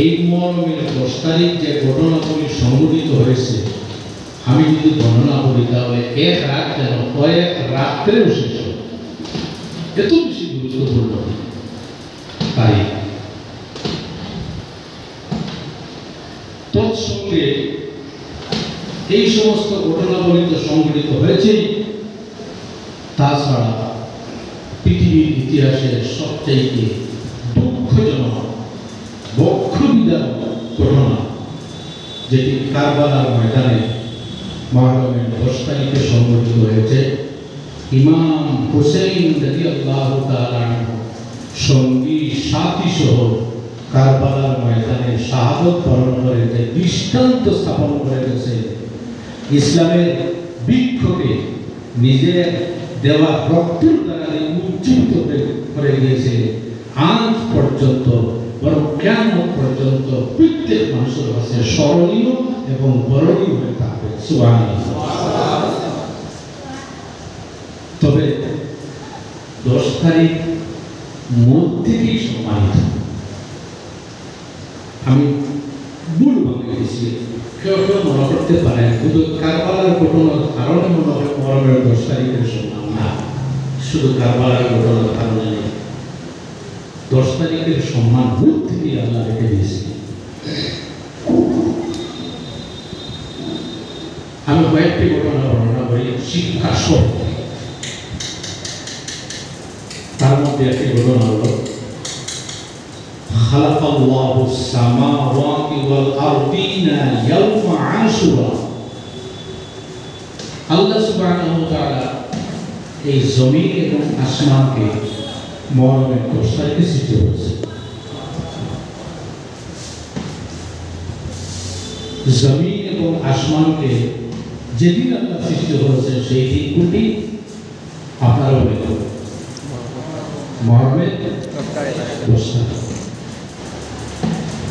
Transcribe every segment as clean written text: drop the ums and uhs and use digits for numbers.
এই মরমের 10 তারিখ যে ঘটনাগুলি সংঘটিত হয়েছে আমি যদি গণনা করি তাহলে এক রাত যেন কয়েক রাত্রেও শেষ হবে, এত বেশি গুরুত্বপূর্ণ তারিখ। তৎসঙ্গে এই সমস্ত ঘটনাবলী তো সংঘটিত হয়েছেই, তাছাড়া পৃথিবীর ইতিহাসের সবচাইতে দুঃখজনক বক্ষবিদারক ঘটনা যেটি কারবালার ময়দানে মুহররমের 10 তারিখে সংঘটিত হয়েছে। ইমাম হুসাইন রাদিয়াল্লাহু তাআলা সঙ্গী সাথী সহ কারবালার ময়দানে শাহাদত বরণ করে যে দৃষ্টান্ত স্থাপন করে গেছে, ইসলামের বৃক্ষকে নিজের দেওয়া রক্তের দ্বারা উজ্জীবিত করে দিয়েছে, আজ পর্যন্ত বরং কিয়ামত পর্যন্ত প্রত্যেক মানুষের কাছে স্মরণীয় এবং বরণীয় হয়ে থাকবে। সুবহানাল্লাহ। তবে 10 তারিখ মূল থেকেই সম্মানিত। আমি ভুল ভাবে গেছি, কেউ কেউ মনে করতে পারে শুধু কারবালার ঘটনার কারণে মনে হয় মুহররমের 10 তারিখের সম্মান না, শুধু কারবালার ঘটনার কারণে নেই। 10 তারিখের সম্মান ভূত থেকে আল্লাহ রেখে দিয়েছে। আমি কয়েকটি ঘটনা বর্ণনা করি শিক্ষা সহ। তার মধ্যে একটি ঘটনা হলো খালাকাল্লাহু সামাওয়াতি ওয়াল আরদিনা ইয়াওমা আশুরা। আল্লাহ সুবহানাহু ওয়া তাআলা এই জমিন এবং আসমানকে মুহররমের 10 তারিখে সৃষ্টি করেছে। জমিন এবং আসমানকে যেদিন আল্লাহ সৃষ্টি করেছেন সেই দিনটি আপনারা বলে মুহররমের 10 তারিখ।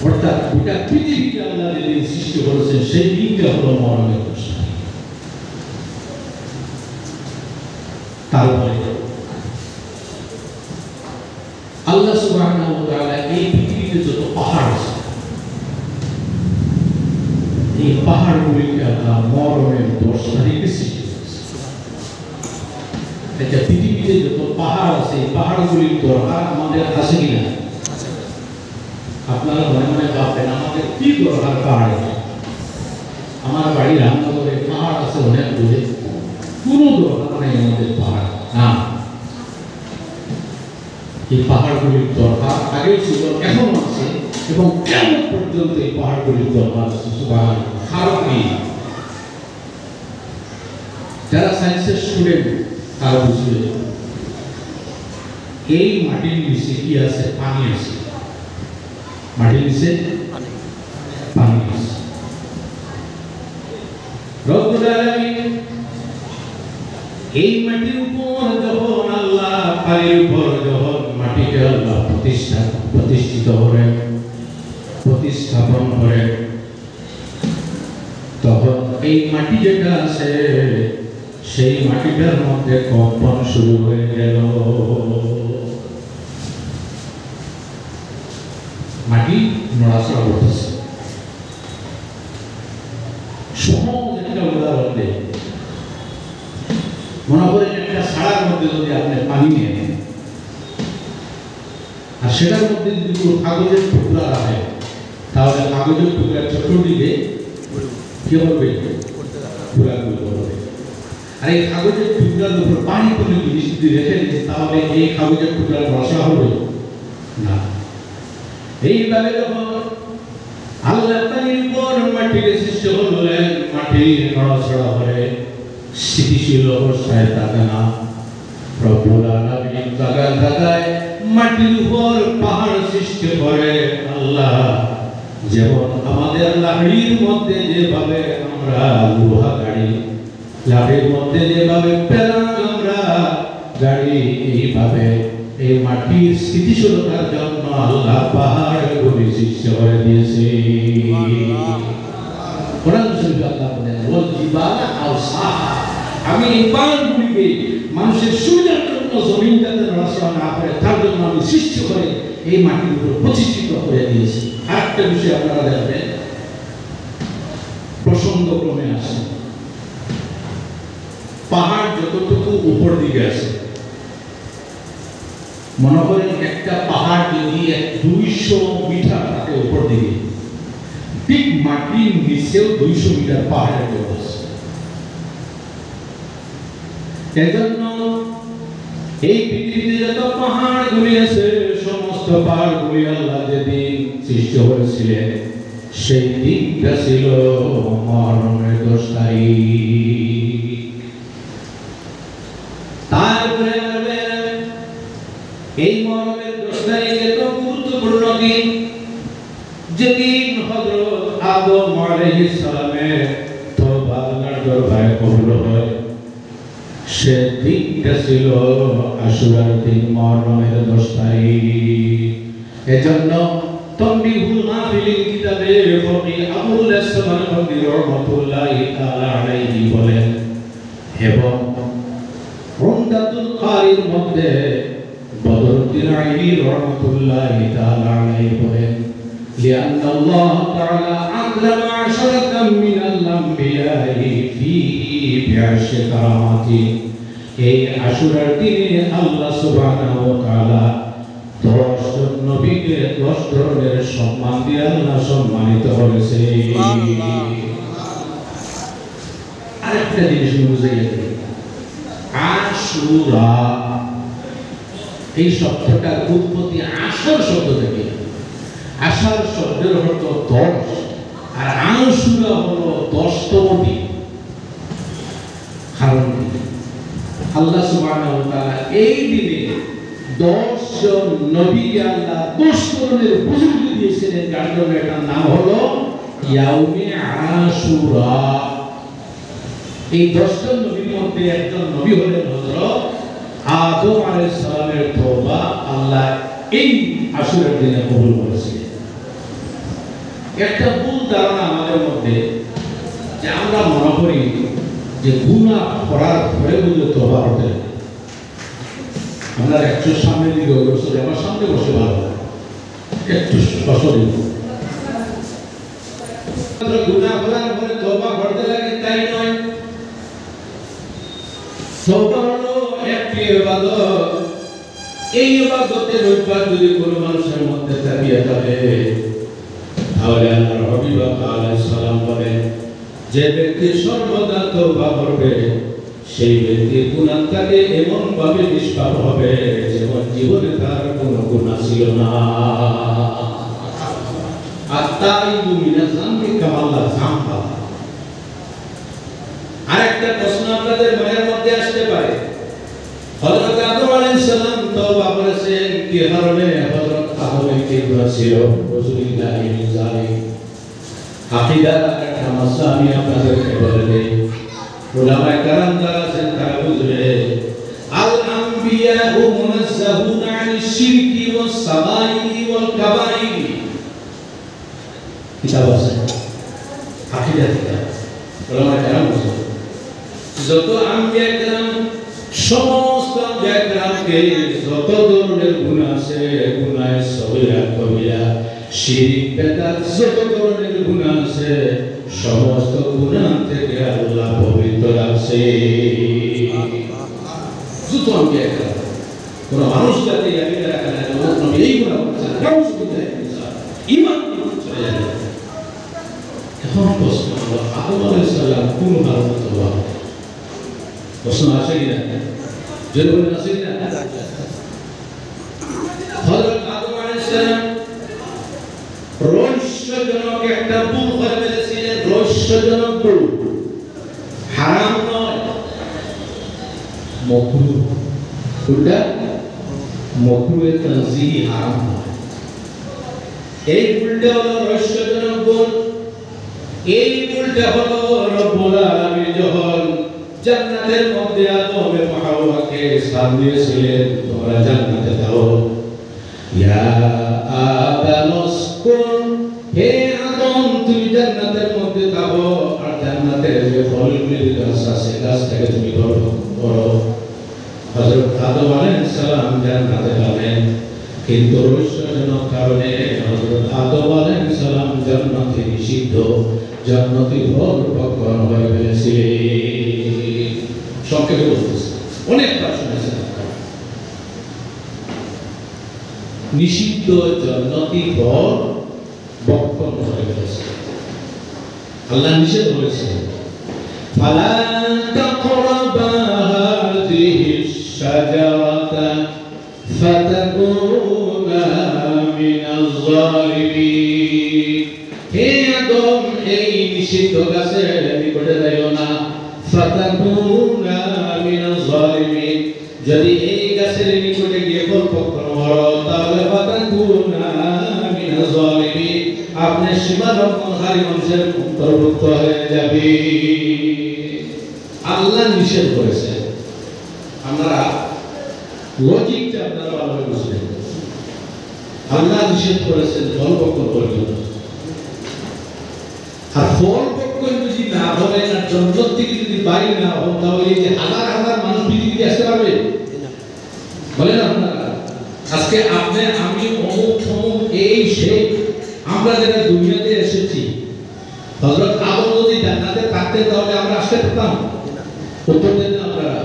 অর্থাৎ গোটা পৃথিবীকে আল্লাহ যেদিন সৃষ্টি করেছেন সেই দিনটা হলো মুহররমের 10 তারিখ। তারপরে আল্লাহ সুবহানাহু ওয়া তাআলা এই পৃথিবীতে যত পাহাড় আছে এই পাহাড়গুলিকে আল্লাহ মুহররমের 10 তারিখে সৃষ্টি করেছে। এটা পৃথিবীতে যত পাহাড় আছে এই পাহাড়গুলির দরকার আমাদের আছে কিনা? আপনারা মনে মনে ভাববেন আমাদের কি দরকার পাহাড়ে? আমার বাড়ির রামনগরে পাহাড় আছে অনেক দূরে, কোনো দরকার নেই আমাদের পাহাড় না। এই পাহাড়গুলির দরকার আগেও ছিল, এখন আছে এবং কেমন পর্যন্ত এই পাহাড়গুলির দরকার আছে। সুবহানাল্লাহ। কারণ কি? যারা সায়েন্সের স্টুডেন্ট তারা বুঝবে এই মাটির নিচে কি আছে? পানি আছে। মাটির নিচে পানি আছে। রব্বুল আলামিন এই মাটির উপর যখন আল্লাহ পানির উপর যখন মাটিকে আল্লাহ প্রতিস্থাপন করেন তখন এই মাটি যেটা আছে সেই মাটিটার মধ্যে কম্পন শুরু হয়ে গেল। মাটি নড়াচড়া করতেছে। সহজ একটা উদাহরণ দেয়, মনে করেন একটা ছাড়ার মধ্যে যদি আপনি পানি নিয়ে নেন আর সেটার মধ্যে যদি কোনো কাগজের টুকরা রাখেন তাহলে কাগজের টুকরা চতুর্দিকে কি হবে? ঘোরাঘুরি করবে। আর এই কাগজের টুকরার উপর পানি কোনো জিনিস যদি রেখে দিন তাহলে এই কাগজের টুকরা রসা হবে না। এইভাবে যখন আল্লাহ পানির উপর মাটিকে সৃষ্টি করলেন, মাটির নড়াচড়া করে স্থিতিশীল অবস্থায় থাকে না। রব্বুল আলামিন জায়গায় মাটির উপর পাহাড় সৃষ্টি করে আল্লাহ। যেমন আমাদের লাকড়ির মধ্যে যেভাবে আমরা লোহা গাড়ি, লাকড়ির মধ্যে যেভাবে পেলাম আমরা গাড়ি, এইভাবে এই মাটির স্থিতিশীলতার জন্য আল্লাহ পাহাড়গুলি সৃষ্টি করে দিয়েছে। কোরআন শরীফে আল্লাহ বলেন ওয়াল জিবালা আওসাহা, আমি এই পাহাড়গুলিকে মানুষের সুবিধার জন্য জমিন যাতে নড়াচড়া না করে তার জন্য আমি সৃষ্টি করে এই মাটির উপর প্রতিষ্ঠিত করে দিয়েছি। আরেকটা বিষয় আপনারা দেখবেন, প্রসঙ্গ ক্রমে আসে, পাহাড় যতটুকু উপর দিকে আসে, মনে করেন একটা পাহাড় যদি 200 মিটার থাকে উপর দিকে, ঠিক মাটির নিচেও 200 মিটার পাহাড়ের অবস্থা। এজন্য এই পৃথিবীতে যত পাহাড়গুলি আছে, সমস্ত পাহাড়গুলি আল্লাহ যেদিন সৃষ্টি করেছিলেন সেই দিনটা ছিল মুহররমের 10 তারিখ। তারপরে এই মুহররমের 10 তারিখ এত গুরুত্বপূর্ণ দিন, যেদিন হযরত আদম আলাইহিস সালামের তওবা আল্লাহর দরবারে কবুল হয়, সে দিনটা ছিল আশুরার দিন, মুহররমের 10 তারিখ। এজন্য তানবীহুল মাহফিল কিতাবে ফকি আবুল আসমান ফকি রাহমাতুল্লাহি তাআলা আলাইহি বলেন, এবং উমদাতুল কারির মধ্যে বদরুদ্দিন আইনি রাহমাতুল্লাহি তাআলা আলাইহি বলেন, لأن الله تعالى أكرم عشرة من الأنبياء فيه بعشر كرامات। এই আশুরার দিনে আল্লাহ সুবহানাহু ওয়া তাআলা 10 জন নবীকে 10 ধরনের সম্মান দিয়ে আল্লাহ সম্মানিত করেছে। আরেকটা জিনিস বুঝাই দিই, আশুরা এই শব্দটার উৎপত্তি আশর শব্দ থেকে। আশার শব্দের অর্থ 10, আর আশুরা হলো 10তম দিন। কারণ আল্লাহ সুবহানাহু ওয়া তাআলা এই দিনে 10 জন নবীকে আল্লাহ 10 ধরনের বুজুর্গ দিয়েছিলেন, যার জন্য এটার নাম হলো ইয়াউমে আশুরা। এই 10 জন নবীর মধ্যে একজন নবী হলেন হযরত আদম আলাইহিস সালামের তওবা আল্লাহ এই আশুরার দিনে কবুল করেছিলেন। একটা ভুল ধারণা আমাদের মধ্যে, যে আমরা মনে করি যে গুনাহ করার পরে বলে তওবা করতে হবে। আমরা একটু সামনে দিকে বসে, আমার সামনে বসে ভালো, একটু সসরে গুনাহ করার পরে তওবা করতে লাগে তাই নয়। তওবা হলো একটি ইবাদত। এই ইবাদতের অভ্যাস যদি কোনো মানুষের মধ্যে থাকে তাহলে আল্লাহর হাবিব আলাইহিস সালাম বলেন, যে ব্যক্তি সর্বদা তওবা করবে সেই ব্যক্তির গুনাহ থেকে এমন ভাবে নিষ্পাপ হবে যেমন জীবনে তার কোনো গুনাহ ছিল না। আত্তাইবু মিনাজ যামবি কামাল্লা যামবা। আরেকটা প্রশ্ন আপনাদের মনের মধ্যে আসতে পারে, হযরত আদম আলাইহিস সালাম তওবা করেছেন কি কারণে? হযরত আদমের কি গুনাহ ছিল? রাসূলুল্লাহি মিন যালিক আকীদার একটা মাসলা আমি আপনাদেরকে বলে দেই। উলামায়ে কেরাম যারা আছেন তারা বুঝবে, আল আম্বিয়াউ মুনাজ্জাহুনা আনিশ শিরকি ওয়াস সাগাইরি ওয়াল কাবাইরি। কিতাব আছে আকীদা কিতাব, উলামায়ে কেরাম বুঝবে যত আম্বিয়া কেরাম, সমস্ত আম্বিয়া কেরামকে যত ধরনের গুনাহ আছে, গুনাহে সগীরা কবিরা শিরক বেদাত যত ধরনের গুনাহ আছে, সমস্ত গুনাহ থেকে আল্লাহ পবিত্র রাখছে। যত আম্বিয়া কেরাম, কোন মানুষ যাতে আকীদা রাখে না নবী এই গুনাহ করেছেন, নাউযুবিল্লাহ, ঈমান চলে যাবে। এখন প্রশ্ন হলো, আদম আলাইহিস সালাম কোন হালাতে তওবা? প্রশ্ন আসে কিনা? জোরে বলেন, আসে কিনা? হযরত আদম আলাইহিস সালাম রহস্যজনক একটা ভুল করে ফেলেছিলেন। রহস্যজনক ভুল, হারাম নয়, মাকরুহ। কোনটা? মাকরুহে তানজিহি, হারাম নয়। এই ভুলটা হলো রহস্যজনক ভুল। এই ভুলটা হলো রব্বুল আলামিন যখন জান্নাতের মধ্যে আদম এবং হাওয়াকে স্থান দিয়েছিলেন, তোমরা জান্নাতে যাও, ইয়া আদম উসকুন, হে আদম তুমি জান্নাতের মধ্যে থাকো, আর জান্নাতের যে ফলগুলি গাছ আছে গাছ থেকে তুমি গ্রহণ করো। হযরত আদম আলাইহিস সালাম জান্নাতে গেলেন, কিন্তু রহস্যজনক নিষিদ্ধ জান্নাতি ফল ভক্ষণ হয়ে ফেলেছে। সংক্ষেপে বলতেছে, অনেকবার শুনেছেন, নিষিদ্ধ জান্নাতি ফল ভক্ষণ হয়ে ফেলেছে। আল্লাহ নিষেধ করেছে, ফালা তাকরাবা হাযিহি শাজারাতা ফাতাকুনা মিনাজ জালিমিন। হে আদম, এই নিষিদ্ধ গাছের নিকটে যাইও না। ফাতাকুনা মিনাজ জালিমিন, যদি এই গাছের নিকটে গিয়ে ফল ভক্ষণ করো তাহলে ফাতাকুনা মিনাজ জালিমিন, আপনি সীমা লঙ্ঘনকারী মানুষের অন্তর্ভুক্ত হয়ে যাবে। আল্লাহ নিষেধ করেছে। আমরা লজিকটা আপনারা ভালোভাবে বুঝবেন। আল্লাহ নিষেধ করেছেন ফল ভক্ষণ করবেন, আর ফল ভক্ষণ যদি না বলেন আর জন্নত থেকে যদি বাইরে না হন, তাহলে এই যে হাজার হাজার মানুষ পৃথিবীতে আসতে পারবে? বলেন আপনারা। আজকে আপনি, আমি, অমুক অমুক, এই সেই, আমরা যারা দুনিয়াতে এসেছি, হযরত আদম যদি জান্নাতে থাকতেন তাহলে আমরা আসতে পারতাম? উত্তর দেন না আপনারা।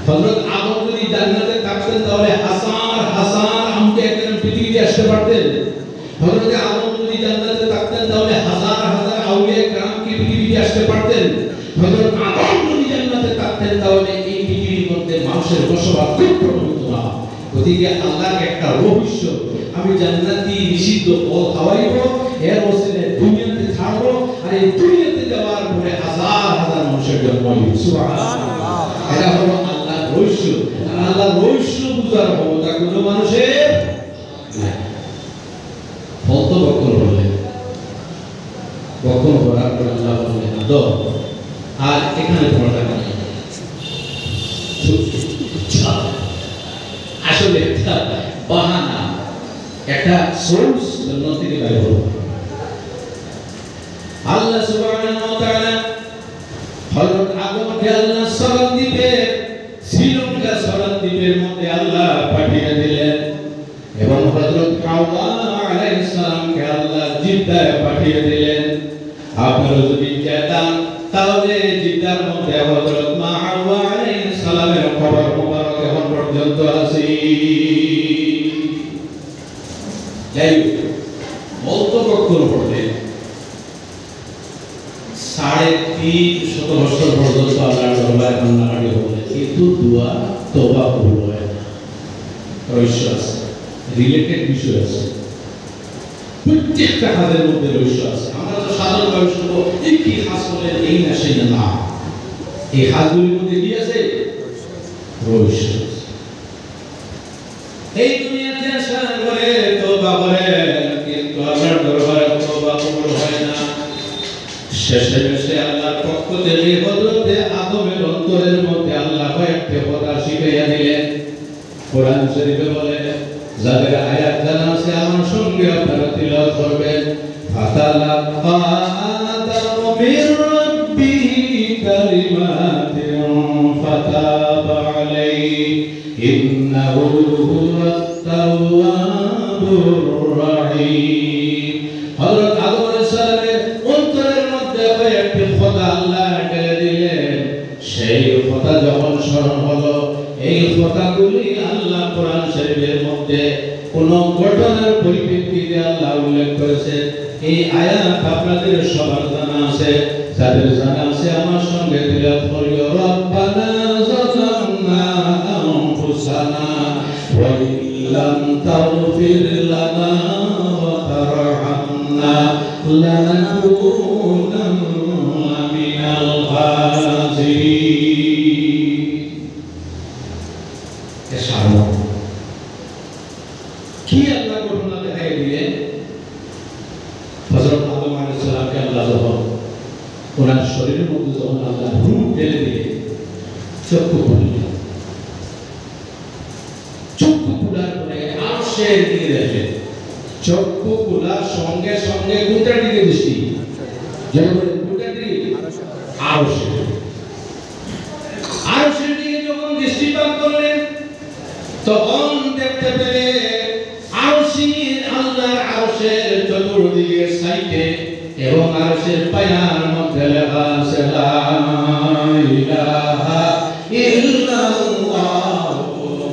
হযরত আদম যদি জান্নাতে থাকতেন তাহলে হাজার হাজার আমকে একজন পৃথিবীতে আসতে পারতেন? হযরত আদম যদি জান্নাতে থাকতেন তাহলে হাজার হাজার আউলিয়া کرام কি পৃথিবীতে আসতে পারতেন? হযরত আদম যদি জান্নাতে থাকতেন তাহলে এই পৃথিবীর মধ্যে মানুষের বসবাস কখনো হতো না। ওদিকে আল্লাহর একটা রহস্য, আমি জান্নাতি নিষিদ্ধ ফল খাওয়াইব, এর ওসিলে দুনিয়াতে ছাড়বো, আর এই দুনিয়াতে যাওয়ার পরে হাজার হাজার মানুষের জন্ম হবে। সুবহানাল্লাহ। এটা হলো আল্লাহর রহস্য। আল্লাহর রহস্য বুঝার ক্ষমতা কোনো মানুষের নাই। ফল তো ভক্ষণ করলে, ভক্ষণ করার পরে আল্লাহ বললেন আদম, আর এখানে তোমার টাকা নেই। আসলে একটা বাহানা, একটা সোর্স জান্নাত থেকে বের হলো। আল্লাহ সুবহানাহু ওয়া তাআলা হযরত আদমকে আল্লাহ সরাত দ্বীপে, শ্রীলঙ্কা সরাত দ্বীপের মধ্যে আল্লাহ পাঠিয়ে দিলেন, এবং হযরত হাওয়া আলাইহিস সালামকে আল্লাহ জিদ্দায় পাঠিয়ে দিলেন। আপনারা যদি যেতাম তাহলে জিদ্দার মধ্যে হযরত মা হাওয়া আলাইহিস সালামের কবর মুবারক এখন পর্যন্ত আছে। যাই বলতো কখন পড়লে 350 বছর পর্যন্ত আল্লাহর দরবারে কান্নাকাটি হবে, কিন্তু দোয়া তওবা কবুল হয় না। রহস্য আছে, রিলেটেড বিষয় আছে, প্রত্যেকটা কাজের মধ্যে রহস্য আছে। আমরা তো সাধারণভাবে শুনবো এই কি কাজ করলেন, এই না সেই না, এই কাজগুলির মধ্যে কি আছে? রহস্য। এই দুনিয়াতে আসার পরে তওবা করে, কিন্তু আল্লাহর দরবারে তওবা কবুল হয় না। শেষে আল্লাহর পক্ষ থেকে হযরত আদমের অন্তরের মধ্যে আল্লাহ কয়েকটি কথা শিখাইয়া দিলেন। কোরআন শরীফে বলে, যাদের আয়াত জানা আছে আমার সঙ্গে আপনারা তিলাওয়াত করবেন। ফাতালাক্কা আদামু মির রাব্বিহি কালিমাতিন ফাতাবা আলাইহি ইন্নাহু হুয়াত তাওয়াবুর রাহিম। হযরত আদম আলাইহিস সালামের অন্তরের মধ্যে কয়েকটি কথা আল্লাহ ঢেলে দিলেন। সেই কথা যখন স্মরণ হলো, এই কথাগুলি আল্লাহ কোরআন শরীফের মধ্যে কোন ঘটনার পরিপ্রেক্ষিতে আল্লাহ উল্লেখ করেছে। এই আয়াত আপনাদের সবার জানা আছে, যাদের জানা আছে আমার সঙ্গে তিলাওয়াত করিও। রব্বানা যালামনা আনফুসানা ওয়া ইল্লাম তাগফির লানা ওয়া তারহামনা লানাকুনান্না মিনাল খাসিরিন। কি আল্লাহ ঘটনা দেখাই দিলেন? হযরত আদম আলাইহিস সালামকে আল্লাহ যখন ওনার শরীরের মধ্যে যখন আল্লাহ রূহ ঢেলে দিলেন, চক্ষু খুললেন। চক্ষু খোলার পরে আরশের দিকে দেখলেন। চক্ষু খোলার সঙ্গে সঙ্গে কোনটার দিকে দৃষ্টি? যেমন কোনটার দিকে? আরশের। আরশের দিকে যখন দৃষ্টিপাত করলেন তখন দেখতে পেলেন আরশের, আল্লাহর আরশের চতুর্দিকে সাইডে এবং আরশের পায়ার মধ্যে লেখা আছে লা ইলাহা ইল্লাল্লাহ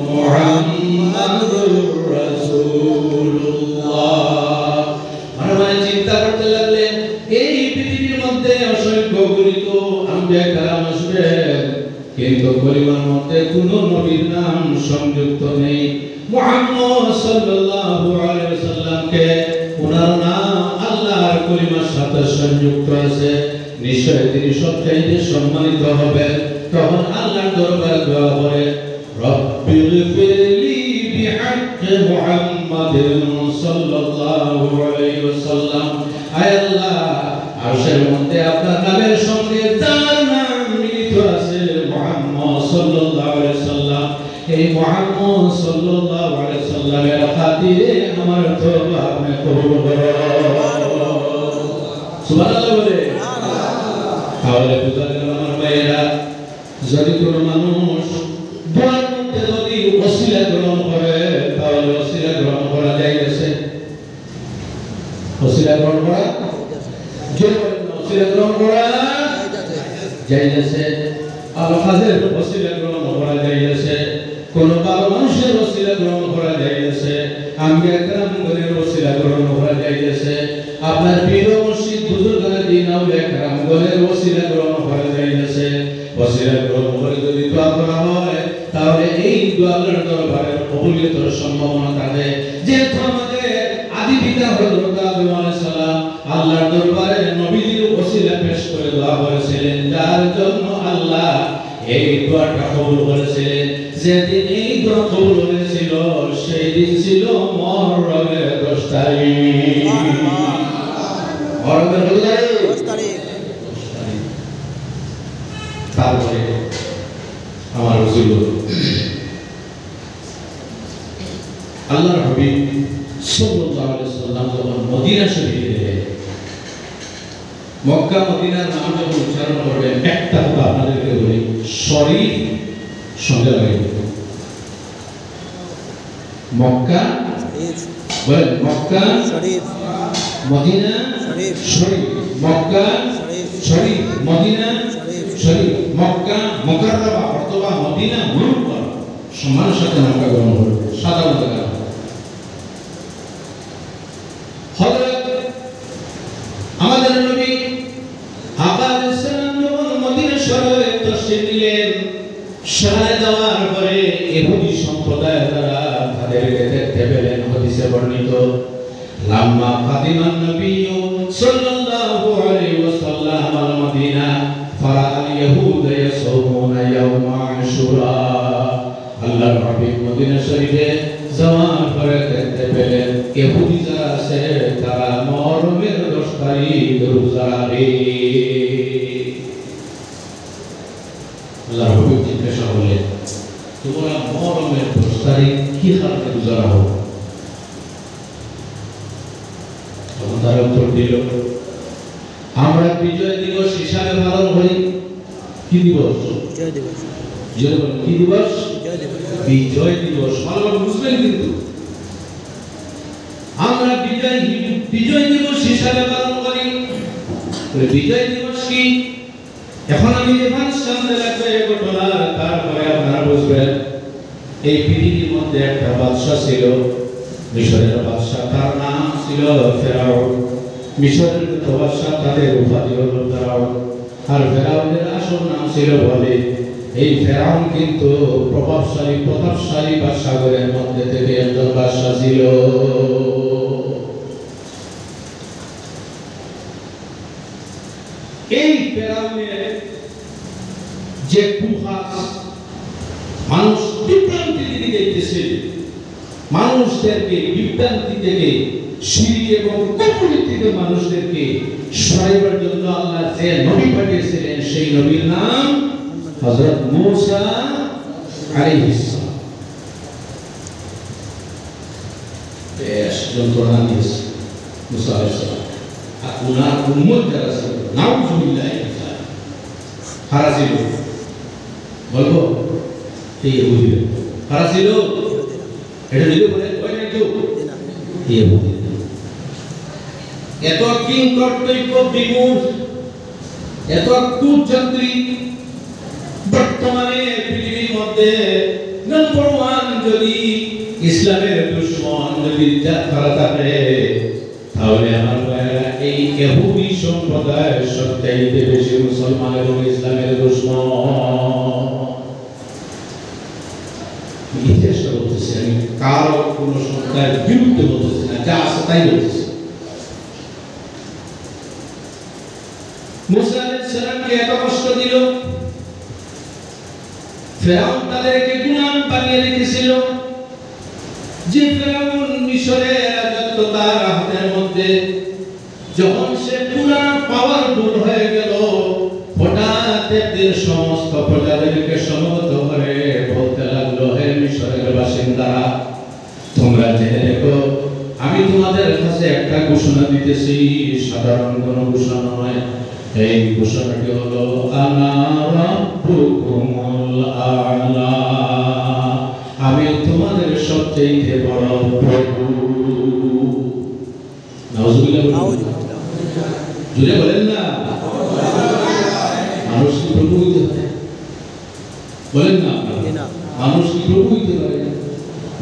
মুহাম্মাদুর রাসূলুল্লাহ। মানে চিন্তা করতে লাগলেন এই পৃথিবীর মধ্যে অসংখ্য গণিত আম্বিয়া কালাম আসবে, কিন্তু পরিমাণ মধ্যে কোন নবীর নাম সংযুক্ত নেই। মুহাম্মদ সাল্লাল্লাহু আলাইহি ওয়াসাল্লামকে ওনার নাম আল্লাহর কলিমার সাথে সংযুক্ত আছে, নিশ্চয় তিনি সবচাইতে সম্মানিত হবেন। তখন আল্লাহর দরবারে দোয়া করে রব্বিগফিরলি বিহাক্কি মুহাম্মাদিন সাল্লাল্লাহু আলাইহি ওয়াসাল্লাম। আয় আল্লাহ, আরশের মধ্যে আপনার নামের সঙ্গে যার নাম মিলিত আছে মুহাম্মদ সাল্লাল্লাহু আলাইহি ওয়াসাল্লাম, এই মুহাম্মদ সাল্লাল্লাহু আলাইহি ওয়াসাল্লামের খাতিরে আমার তওবা আপনি কবুল করুন। সুবহানাল্লাহ বলে। তাহলে বুঝা গেল আমার ভাইয়েরা, যদি কোনো মানুষ দোয়ার মধ্যে যদি ওসিলা গ্রহণ করে তাহলে ওসিলা গ্রহণ করা যাইতেছে। ওসিলা গ্রহণ করা ওসিলা গ্রহণ করা যাইতেছে। আল-ফাজের ওসিলা গ্রহণ করা যাইতেছে। কোন ভালো মানুষের ওসিলা গ্রহণ করা যাইতেছে। আম্বিয়া কেরামগণের ওসিলা গ্রহণ করা যাইতেছে। আপনার পীর মুর্শিদ বুজুর্গানে দিন আউলিয়া কেরামগণের ওসিলা গ্রহণ করা যাইতেছে। ওসিলা গ্রহণ করে যদি দোয়া করা হয় তাহলে এই দোয়ার দরবারের কবুলিয়তের সম্ভাবনা থাকে। যেহেতু আমাদের আদি পিতা হযরত আদম আলাইহিস সালাম আল্লাহর দরবারে নবীর ওসিলা পেশ করে দোয়া করেছিলেন, যার জন্য আল্লাহ এই দোয়াটা কবুল করেছিলেন। যেদিন এই দোয়া কবুল হয়েছিল সেই দিন ছিল মুহররমের 10 তারিখ। মুহররমের 10 তারিখ। তারপরে আমার রাসূল আল্লাহর হাবিব সাল্লাল্লাহু আলাইহি ওয়াসাল্লাম যখন মদিনা শরীফে গেলেন, মক্কা মদিনার নাম যখন উচ্চারণ করবেন, একটা কথা আপনাদেরকে বলি, শরীফ সঙ্গে লাগাই। মক্কা বলেন, মক্কা শরীফ, মদিনা শরীফ, মক্কা শরীফ, মদিনা শরীফ, মক্কা মুকাররমা অথবা মদিনা মুনাওয়ারা সম্মানের সাথে মক্কা গ্রহণ করবে, সাধারণত হযরত আমাদের নবী আবা আলাইহিস সালাম যখন মদিনা শহরে তশরিফ নিলেন, শহরে যাওয়ার পরে ইহুদি সম্প্রদায় দ্বারা তাদেরকে দেখতে পেলেন। হাদিসে বর্ণিত লাম্মা কাদিমান নবী সাল্লাল্লাহু আলাইহি ওয়াসাল্লাম আল মদিনা ফারাআল ইয়াহুদা ইয়াসুমুনা ইয়াউমা আশুরা। আল্লাহর হাবিব মদিনা শরীফে যাওয়ার পরে দেখতে পেলেন ইহুদি যারা আছে তারা মুহররমের 10 তারিখ রোজা রাখে। আল্লাহর হাবিব জিজ্ঞাসা করলেন, তোমরা মুহররমের 10 তারিখ কি কারণে রোজা রাখো? তখন তারা উত্তর দিল, আমরা বিজয় দিবস হিসাবে পালন করি। কি দিবস? বিজয় দিবস। কি দিবস? বিজয় দিবস। ভালোভাবে বুঝবেন কিন্তু আমরা বিজয় দিবস হিসাবে পালন করি। বিজয় দিবস কি? এখন আমি যেখানে সামনে লাগবে ঘটনা, তারপরে আপনারা বুঝবেন। এই পৃথিবীর মধ্যে একটা বাদশা ছিল, মিশরের বাদশা, তার নাম ছিল ফেরাউন। মিশরের বাদশা, তাদের উপাধি হলো ফেরাউন। আর ফেরাউনের আসল নাম ছিল ওয়ালিদ। এই ফেরাউন কিন্তু প্রতাপশালী বাদশাদের মধ্যে থেকে একজন বাদশা ছিল। এই ফেরাউনের যে কুহাস, মানুষ বিভ্রান্তির দিকে যাইতেছে, মানুষদেরকে বিভ্রান্তি থেকে, শিরক এবং কুফরি থেকে মানুষদেরকে সরাইবার জন্য আল্লাহ যে নবী পাঠিয়েছিলেন সেই নবীর নাম হযরত মূসা আলাইহিস সালাম। বেশ যন্ত্রণা দিয়েছে মূসা আলাইহিস সালাম। আর উনার উম্মত যারা ছিল, নাউযুবিল্লাহ, কারা ছিল বলবো? এই ইহুদি কারা ছিল? এটা দিলে বলে হয় না কেউ? ইহুদি। এত কিংকর্তব্য বিমূঢ়, এত কুচক্রী বর্তমানে পৃথিবীর মধ্যে নম্বর ওয়ান যদি ইসলামের দুশমন যদি যারা থাকে তাহলে আমার ভাইরা এই ইহুদি সম্প্রদায় সবচাইতে বেশি মুসলমান এবং ইসলামের দুশমন। ইতিহাস বলতেছি, আমি কারো কোন সম্প্রদায়ের বিরুদ্ধে বলতেছি না, যা আছে তাই বলতেছি। মুসা আলাইহিস সালামকে এত কষ্ট দিল, ফেরাউন তাদেরকে গোলাম বানিয়ে রেখেছিল। যে ফেরাউন মিশরের রাজত্ব তার হাতের মধ্যে, যখন সে পুরা পাওয়ারফুল হয়ে গেল, হঠাৎ একদিন সমস্ত প্রজাদেরকে সমবেত করে বলতে লাগলো, হে মিশরের বাসিন্দারা, তোমরা জেনে রেখো আমি তোমাদের কাছে একটা ঘোষণা দিতেছি, সাধারণ কোনো ঘোষণা নয়। এই ঘোষণাটি হলো আনা রাব্বুকুমুল আ'লা, আমি তোমাদের সবচেয়ে বড় প্রভু। নাউজুবিল্লাহ, জোরে বলেন না। মানুষ কি প্রভু হইতে পারে? বলেন না। মানুষ কি প্রভু হইতে পারে?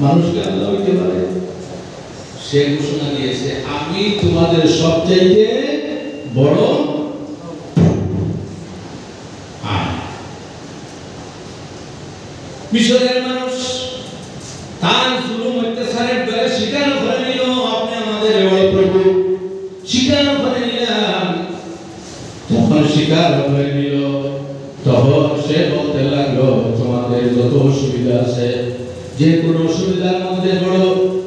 মানুষ কি আল্লাহ হইতে পারে? সে ঘোষণা দিয়েছে, আমি তোমাদের সবচেয়ে বড়। মিশরের মানুষ তার জুলুম অত্যাচারের দ্বারা স্বীকার করে নিল, আপনি আমাদের বড় প্রভু। স্বীকার করে নিলাম, যখন স্বীকার করে নিল তখন সে বলতে লাগলো, তোমাদের যত অসুবিধা আছে, যে কোনো অসুবিধার মধ্যে বড়,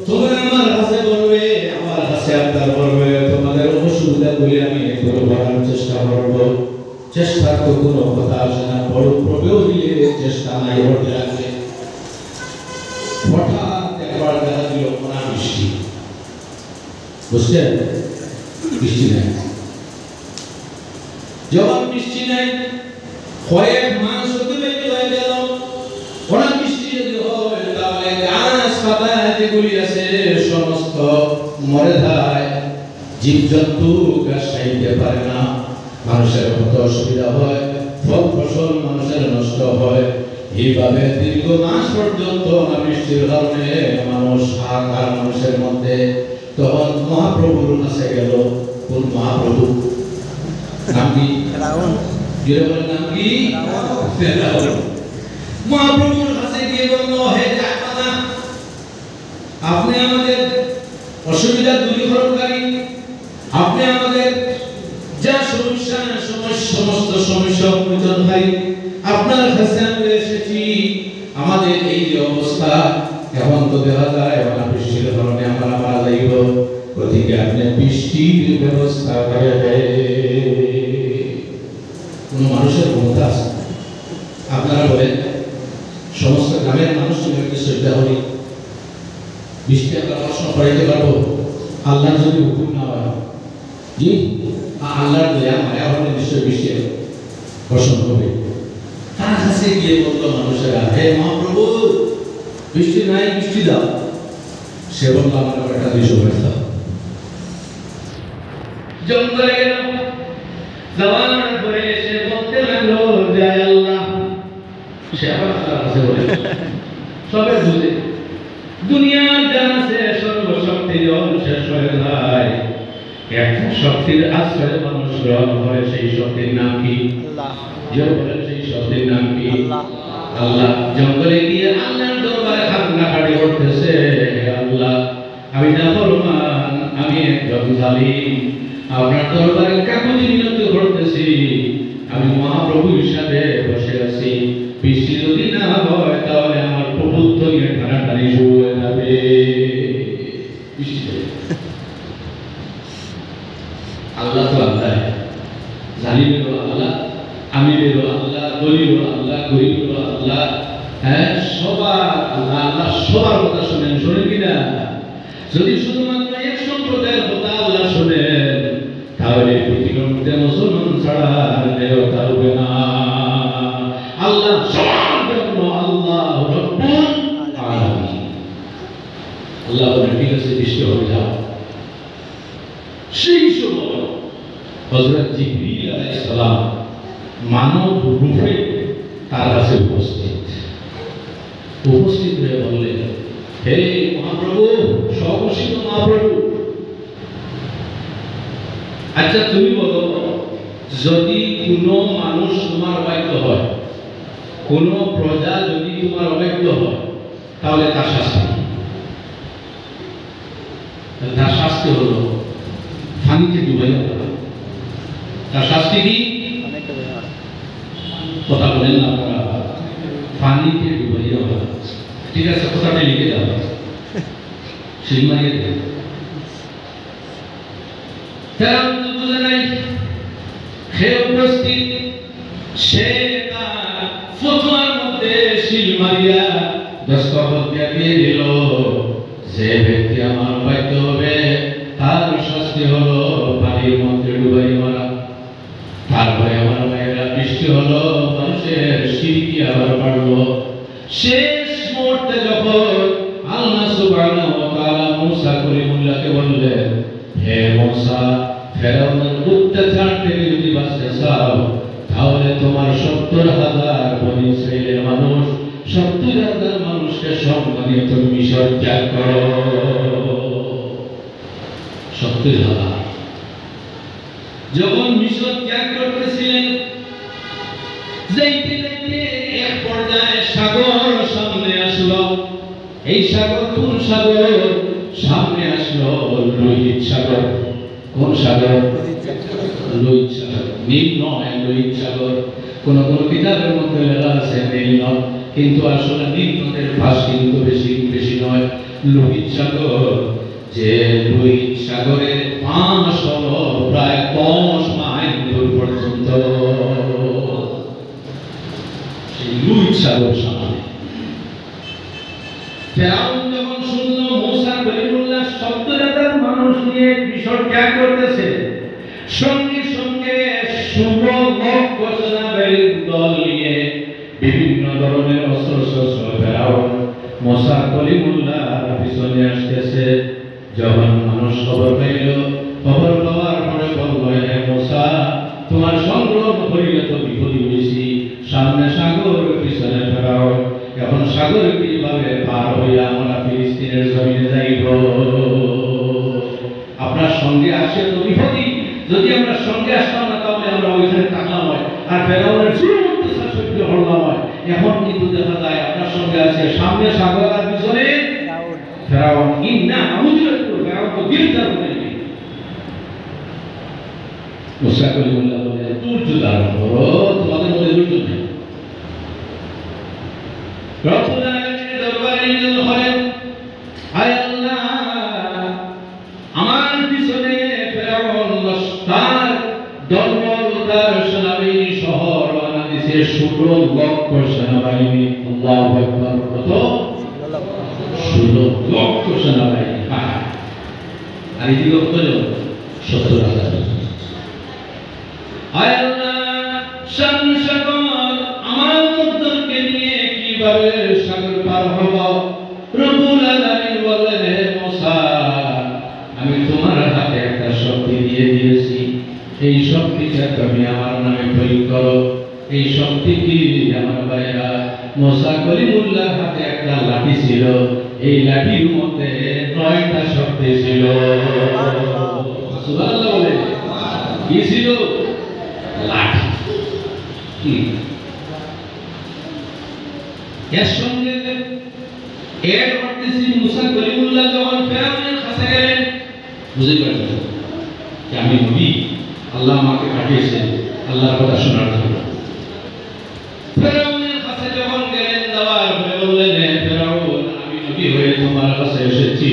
তোমরা আমার কাছে বলবে, আমার কাছে আপনার বলবে, তোমাদের অসুবিধাগুলি আমি একটু বলার চেষ্টা করব। চেষ্টার তো কোনো কথা আসে না, বড় প্রভেও দিলে চেষ্টা নাই হতে লাগবে। হঠাৎ একবার দেখা দিল অনাবৃষ্টি, বুঝছেন? বৃষ্টি নাই। যখন বৃষ্টি নাই, কয়েক মাস অতিবাহিত হয়ে গেল। অনাবৃষ্টি যদি হয় তাহলে গাছপালা যেগুলি আছে সমস্ত মরে যায়, জীবজন্তু গাছ খাইতে পারে না, মানুষের কত অসুবিধা হয়, ফল ফসল মানুষের নষ্ট হয়। এইভাবে দীর্ঘ মাস পর্যন্ত অনাবৃষ্টির কারণে মানুষ হাহাকার মানুষের মধ্যে। তখন মহাপ্রভুর কাছে গেল। কোন মহাপ্রভু? নাম কি? নাম কি? মহাপ্রভুর কাছে গিয়ে বলল, হে জাহান্নাম, আপনি আমাদের অসুবিধা দূরীকরণকারী, আপনি আমাদের যা সমস্যা সমস্ত সমস্যা মোচনকারী, আপনার কাছে আমরা এসেছি। আমাদের এই যে অবস্থা, এখন তো দেখা যায় অনাবৃষ্টির কারণে আমরা মারা যাইব, ওদিকে আপনি বৃষ্টির ব্যবস্থা করে দেন। কোন মানুষের ক্ষমতা আছে? আপনারা বলেন, সমস্ত গ্রামের মানুষ একটু শ্রদ্ধা করি, বৃষ্টি আমরা প্রশ্ন করাইতে পারবো? আল্লাহর যদি হুকুম না হয়, জি আল্লাহর দয়া মায়া হলে নিশ্চয় বৃষ্টি বর্ষণ হবে। তার কাছে গিয়ে বললো মানুষেরা, হে মহাপ্রভু, বৃষ্টি নাই, বৃষ্টি দাও। সে বললো, আমার একটা দুইশো দাও। জঙ্গলে গেল, যাওয়ার পরে সে বলতে লাগলো, জয় আল্লাহ। সে আবার আল্লাহর কাছে বলে, সবে বুঝে দুনিয়ার যা আছে সর্বশক্তি যখন শেষ হয়ে যায়, একটা শক্তির আশ্রয় মানুষ গ্রহণ করে, সেই শক্তির নাম কি? আল্লাহ। যে বলে সেই শক্তির নাম কি? আল্লাহ। আল্লাহ জঙ্গলে গিয়ে আল্লাহর দরবারে কান্নাকাটি করতেছে, আল্লাহ আমি নাফরমান, আমি একজন জালিম, আপনার দরবারে কাকুতি মিনতি করতেছি, আমি মহাপ্রভু হিসাবে বসে আছি, বৃষ্টি যদি না হয় তাহলে আমার প্রভুত্ব নিয়ে টানাটানি শুরু হয়ে যাবে। আল্লাহ তো আল্লাহ, জালিমেরও আল্লাহ, আমিরেরও আল্লাহ, দলিলও আল্লাহ, গরিবেরও আল্লাহ, হ্যাঁ সবার আল্লাহ। আল্লাহ সবার কথা শোনেন, শোনেন কিনা? যদি শুধুমাত্র এক সম্প্রদায়ের কথা আল্লাহ শোনেন, তাহলে পৃথিবীর মধ্যে মুসলমান ছাড়া কেউ থাকবে না। আল্লাহ সবার জন্য আল্লাহ রব্বুল আলামিন। আল্লাহ বলে, ঠিক আছে, বৃষ্টি হয়ে যাও। সেই সময় হযরত জিবরিল আলাইহিস সালাম মানব রূপে তার কাছে উপস্থিত হয়ে বললেন, হে মহাপ্রভু, সর্বশীল মহাপ্রভু, আচ্ছা তুমি বলো, যদি কোনো মানুষ তোমার অবাধ্য হয়, কোনো প্রজা যদি তোমার অবাধ্য হয়, তাহলে তার শাস্তি কি? তার শাস্তি হলো পানিতে ডুবাইয়া দেওয়া। তার শাস্তি কি? কথা বলেন না আপনারা, পানিতে ডুবাইয়া দেওয়া। ঠিক আছে, কথাটা লিখে দাও, সিল মারিয়ে দেব। ফেরাউন তো বুঝে নাই, সে উপস্থিত, সে তার ফতোয়ার মধ্যে সিল মারিয়া দস্তখত দিয়ে দিল, যে ব্যক্তি আমার অবাধ্য হবে তার শাস্তি হলো পানির মধ্যে ডুবাই মারা। তারপরে আমার ভাইয়েরা বৃষ্টি হলো, মানুষের শিরকি আবার বাড়লো। শেষ মুহূর্তে যখন আল্লাহ সুবহানাহু ওয়া তাআলা মুসা কলিমুল্লাহকে বললেন, হে মুসা, ফেরাউনের অত্যাচার থেকে যদি বাঁচতে চাও, তাহলে তোমার ৭০,০০০ বনী ইসরাইলের মানুষ, ৭০,০০০ মানুষকে সঙ্গে নিয়ে তুমি মিশর ত্যাগ করো। ৭০,০০০ যখন মিশর ত্যাগ করতেছিলেন, যাইতে যাইতে এক পর্যায়ে সাগর সামনে আসলো। এই সাগর কোন সাগর? সামনে আসলো লোহিত সাগর। কোন সাগর? লোহিত সাগর। নীল নয়, লোহিত সাগর। কোন কোন কিতাবের মধ্যে লেখা আছে নীল নদ, কিন্তু আসলে নীল নদের ভাষ কিন্তু বেশি নয়, লোহিত সাগর। যে লোহিত সাগরের পাশ হলো প্রায় 10 মাইল দূর পর্যন্ত। সেই লোহিত সাগর সামনে ফেরাউন যখন শুনল মুসা কলিমুল্লাহ ৭০,০০০ মানুষ নিয়ে মিশর ত্যাগ করতেছে, সঙ্গে সঙ্গে ১৬,০০,০০০ সেনাবাহিনীর দল নিয়ে বিভিন্ন ধরনের অস্ত্র ফেরাউন মুসা কলিমুল্লাহর পিছনে আসতেছে। যখন মানুষ খবর পাইল, খবর পাওয়ার পরে বলল, হে মুসা, তোমার সংগ্রাম করিলে তো বিপদী হয়েছি, সামনে সাগর, পিছনে ফেরাউন। এখন সাগর কিভাবে পার হইয়া আমরা ফিলিস্তিনের জমিনে যাইব? আপনার সঙ্গে আসে তো বিপদী, যদি আমরা সঙ্গে আসতাম না তাহলে আমরা ওইখানে থাকলাম হয়, আর ফেরাউনের অত্যাচার সহ্য করলাম হয়। এখন কিন্তু দেখা যায় আপনার সঙ্গে আছে সামনে সাগর আর পিছনে ফেরাউন। ইন্না আউযুবিল্লাহ, ফেরাউন তো গ্রেফতার করে নিবে। মুসা কলিমুল্লাহ বলে, ধৈর্য ধারণ করো, তোমাদের মধ্যে ধৈর্য নেই। রব্বুল আলামিনের দরবারে নিবেদন করেন, হায় আল্লাহ, আমার পিছনে ফেরাউন তার দলবল, তার সেনাবাহিনী সহ রওনা দিয়েছে ১৬,০০,০০০ সেনাবাহিনী। আল্লাহু আকবার। কত? ১৬,০০,০০০ সেনাবাহিনী। আর এদিকে কতজন? ৭০,০০০। হায় আল্লাহ, সামনে সাগর, আমার মধ্যকে নিয়ে কিভাবে সাগর পার হব? রব্বুল আলামিন বললেন, হে মুসা, আমি তোমার হাতে একটা শক্তি দিয়ে দিয়েছি, এই শক্তিটা তুমি আমার নামে প্রয়োগ করো। এই শক্তি কি আমার ভাইরা? মুসা কলিমুল্লাহর হাতে একটা লাঠি ছিল, এই লাঠির মধ্যে ৯টা শক্তি ছিল। সুবহানাল্লাহ বলে, কি ছিল? লাঠি। কি এর সঙ্গে এর করতেছি মুসা কলিমুল্লাহ যখন ফেরাউনের কাছে গেলেন, বুঝতে পারলেন যে আমি নবী, আল্লাহ আমাকে পাঠিয়েছেন আল্লাহর কথা শোনার জন্য। ফেরাউনের কাছে যখন গেলেন, যাওয়ার পরে বললেন, হে ফেরাউন, আমি নবী হয়ে তোমার কাছে এসেছি,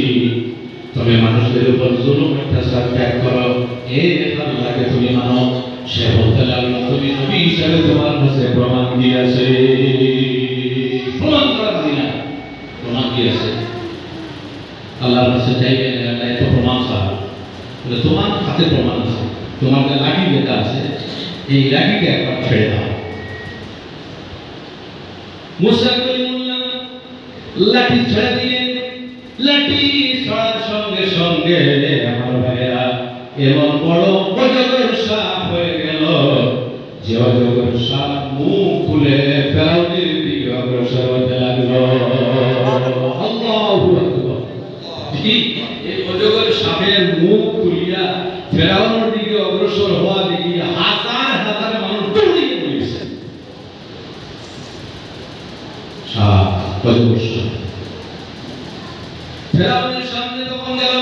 তবে মানুষদের উপর জুলুম অত্যাচার ত্যাগ করো, এই আল্লাহকে তুমি মানো। সে বলতে লাগলো, তুমি নবী হিসাবে তোমার কাছে প্রমাণ দিয়েছে। প্রমাণ করার দিনা, প্রমাণ দিয়েছে। আল্লাহর কাছে চাইবেন, আল্লাহ এত প্রমাণ চাও, বলে তোমার হাতে প্রমাণ আছে, তোমার যে লাঠি যেটা আছে, এই লাঠিকে একবার ছেড়ে দাও। মুসা কলিমুল্লাহ লাঠি ছেড়ে দিয়ে, লাঠি ছাড়ার সঙ্গে সঙ্গে আমার ভাইয়েরা এমন বড় অজগর সাপ হয়ে গেল যে অজগর সাপ মুখ খুলে ফেরাউনের দিকে অগ্রসর হতে লাগলো। আল্লাহু আকবার। এই অজগর সাপের মুখ খুলিয়া ফেরাউনের দিকে অগ্রসর হওয়া দেখি হাজার হাজার মানুষ দৌড়িয়ে পড়েছে। সাপ, অজগর সাপ ফেরাউনের সামনে তখন গেল।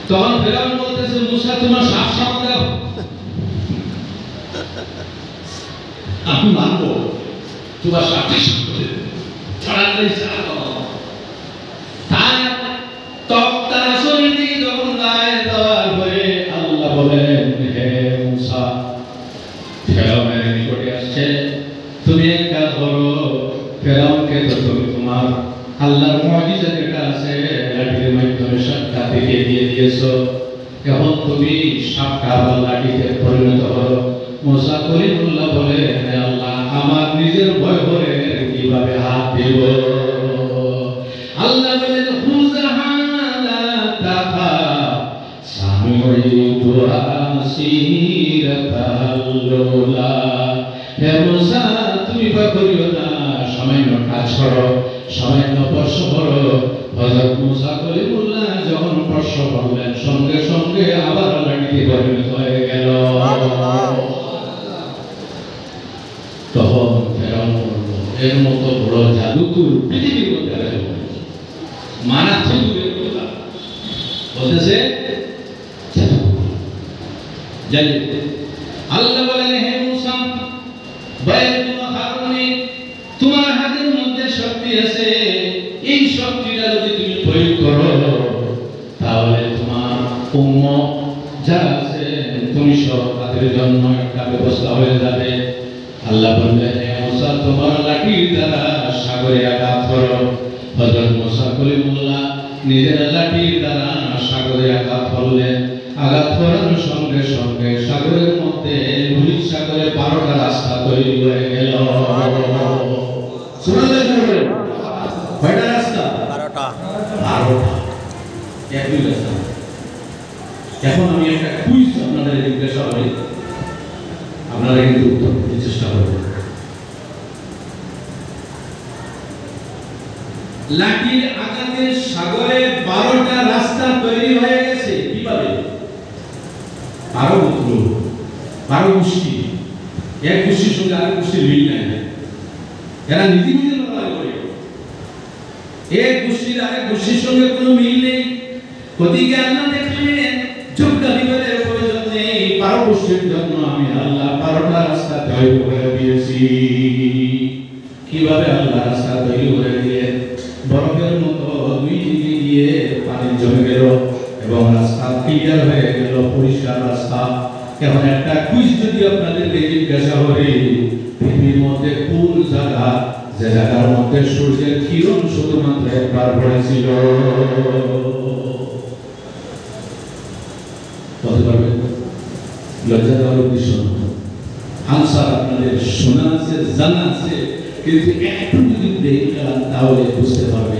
তখন ফেরাউন বলতেছে, মুসা তোমার সাপ সামনে দাও, আমি মানবো তোমার সাপটা সামনে ছড়াতে আল্লাহ বলেন, হে মুসা, ফেরাউনের নিকটে আসছে, তুমি এক কাজ করো, ফেরাউনকে তো তুমি তোমার আল্লাহর মুআজিজা যেটা আছে লাঠির মাধ্যমে সাপটা দেখিয়ে দিয়ে দিয়েছো, এখন তুমি সাপটা আবার লাঠিতে পরিণত করো। মুসা কলিমুল্লাহ বলে, হে আল্লাহ, আমার নিজের ভয় করে কিভাবে হাত দেব? আল্লাহ বলেন, খুযহা লা তাখাফ সানুইদুহা সিরাতাল লুলা। হে মুসা, তুমি ভয় করিও না, সামান্য কাজ করো, সামান্য স্পর্শ করো। হযরত মুসা কলিমুল্লাহ যখন স্পর্শ করলেন, সঙ্গে সঙ্গে আবার লাঠিতে পরিণত হয়ে গেল। তখন ফেরাউন বলল, এর মতো বড় জাদুকর পৃথিবীর মধ্যে মারাত্মক কথা বলতেছে। জানি আল্লাহ বলেন, হে মুসা, ভয়ের কোনো কারণ নেই, তোমার হাতের মধ্যে শক্তি আছে, এই শক্তিটা যদি তুমি প্রয়োগ করো তাহলে তোমার উম্মত যারা আছে তুমি সব তাদের জন্য একটা ব্যবস্থা হয়ে যাবে। আল্লাহ বললেন, হে মুসা, তোমার লাঠির দ্বারা সাগরে আঘাত করো। হযরত মুসা কলিমুল্লাহ নিজের লাঠির দ্বারা সাগরে আঘাত করলেন। আঘাত করার সঙ্গে সঙ্গে সাগরের মধ্যে লোহিত সাগরে 12টা রাস্তা তৈরি হয়ে গেল। কয়টা রাস্তা? 12টা। একই রাস্তা। এখন আমি একটা কুইজ আপনাদের জিজ্ঞাসা করি, আপনারা কিন্তু উত্তর করতে চেষ্টা করবেন। লাঠির আঘাতে সাগরে 12টা রাস্তা তৈরি হয়ে গেছে কিভাবে? 12 গোত্র, 12 গোষ্ঠী, এক গোষ্ঠীর সঙ্গে আরেক গোষ্ঠীর মিল নাই, এরা নিজে নিজে লড়াই করে। এক গোষ্ঠীর আরেক গোষ্ঠীর সঙ্গে কোনো মিল নেই। ওদিকে আল্লাহ দেখলেন যোগটা বিবাদের প্রয়োজন নেই, 12 গোষ্ঠীর জন্য আমি আল্লাহ 12টা রাস্তা তৈরি করে দিয়েছি। কিভাবে আল্লাহ রাস্তা তৈরি করে দিলেন? বরফের মতো দুই দিকে গিয়ে পানি জমে গেল এবং রাস্তা ক্লিয়ার হয়ে গেল, পরিষ্কার রাস্তা। এখন একটা কুইজ যদি আপনাদেরকে জিজ্ঞাসা করি, পৃথিবীর মধ্যে কোন জায়গা যে জায়গার মধ্যে সূর্যের কিরণ শুধুমাত্র একবার পড়েছিল? বলতে পারবেন? লজ্জা দেওয়ার উদ্দেশ্য আনসার আপনাদের শোনা আছে, জানা আছে, কিন্তু একটু যদি দেখলাম তাহলে বুঝতে পারবে।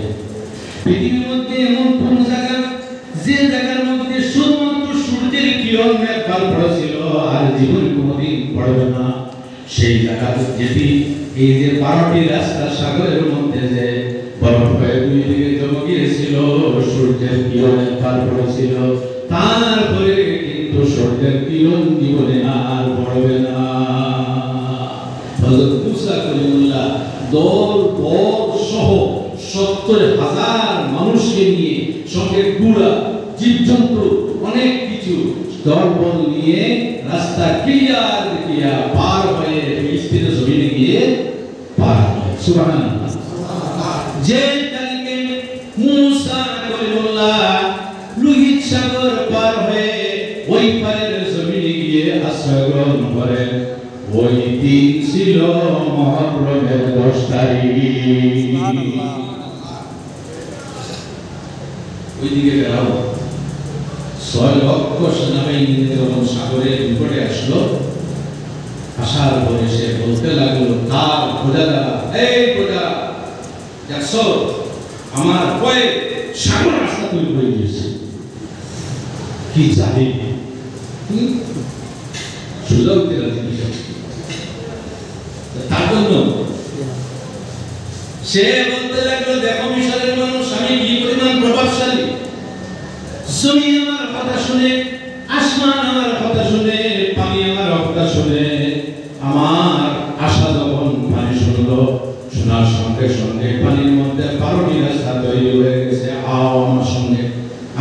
পৃথিবীর মধ্যে এমন কোন জায়গা যে জায়গার মধ্যে শুধুমাত্র সূর্যের কিরণ একবার পড়েছিল আর জীবন কোনোদিন পড়বে না? সেই জায়গা যেটি এই যে 12টি রাস্তা সাগরের মধ্যে যে বরফ হয়ে দুই দিকে জমে গিয়েছিল, সূর্যের কিরণ একবার পড়েছিল, তারপরে কিন্তু সূর্যের কিরণ জীবনে আর পড়বে না। হযরত মুসা কলিমুল্লাহ দল বল সহ 70,000 মানুষকে নিয়ে, সঙ্গে ঘোড়া, জীবজন্তু, অনেক কিছু দল বল নিয়ে রাস্তা ক্লিয়ার দিয়া পার হয়ে ফিলিস্তিনের জমিনে গিয়ে পার হয়। সুবহানাল্লাহ। যে তারিখে মুসা কলিমুল্লাহ লোহিত সাগর পার হয়ে ওই পারের জমিনে গিয়ে আশ্রয় গ্রহণ করেন, ওই দিন ছিল মুহররমের 10 তারিখ। ওইদিকে গেলাম 6 লক্ষ সেনাবাহিনী যখন সাগরের নিকটে আসলো, আসার পরে সে বলতে লাগলো, তার প্রজারা, এই প্রজা, দেখছো আমার ভয়ে সাগর রাস্তা তৈরি করে দিয়েছে। কি চাই সুযোগ দিলেন তার জন্য সে বলতে লাগলো, দেখো মিশরের মানুষ আমি কি পরিমাণ প্রভাবশালী, জমি আমার কথা শুনে, আসমান আমার কথা শুনে, পানি আমার কথা শুনে, আমার আশা যখন পানি শুনলো, শোনার সঙ্গে সঙ্গে পানির মধ্যে 12টি রাস্তা তৈরি হয়ে গেছে। আও আমার সঙ্গে,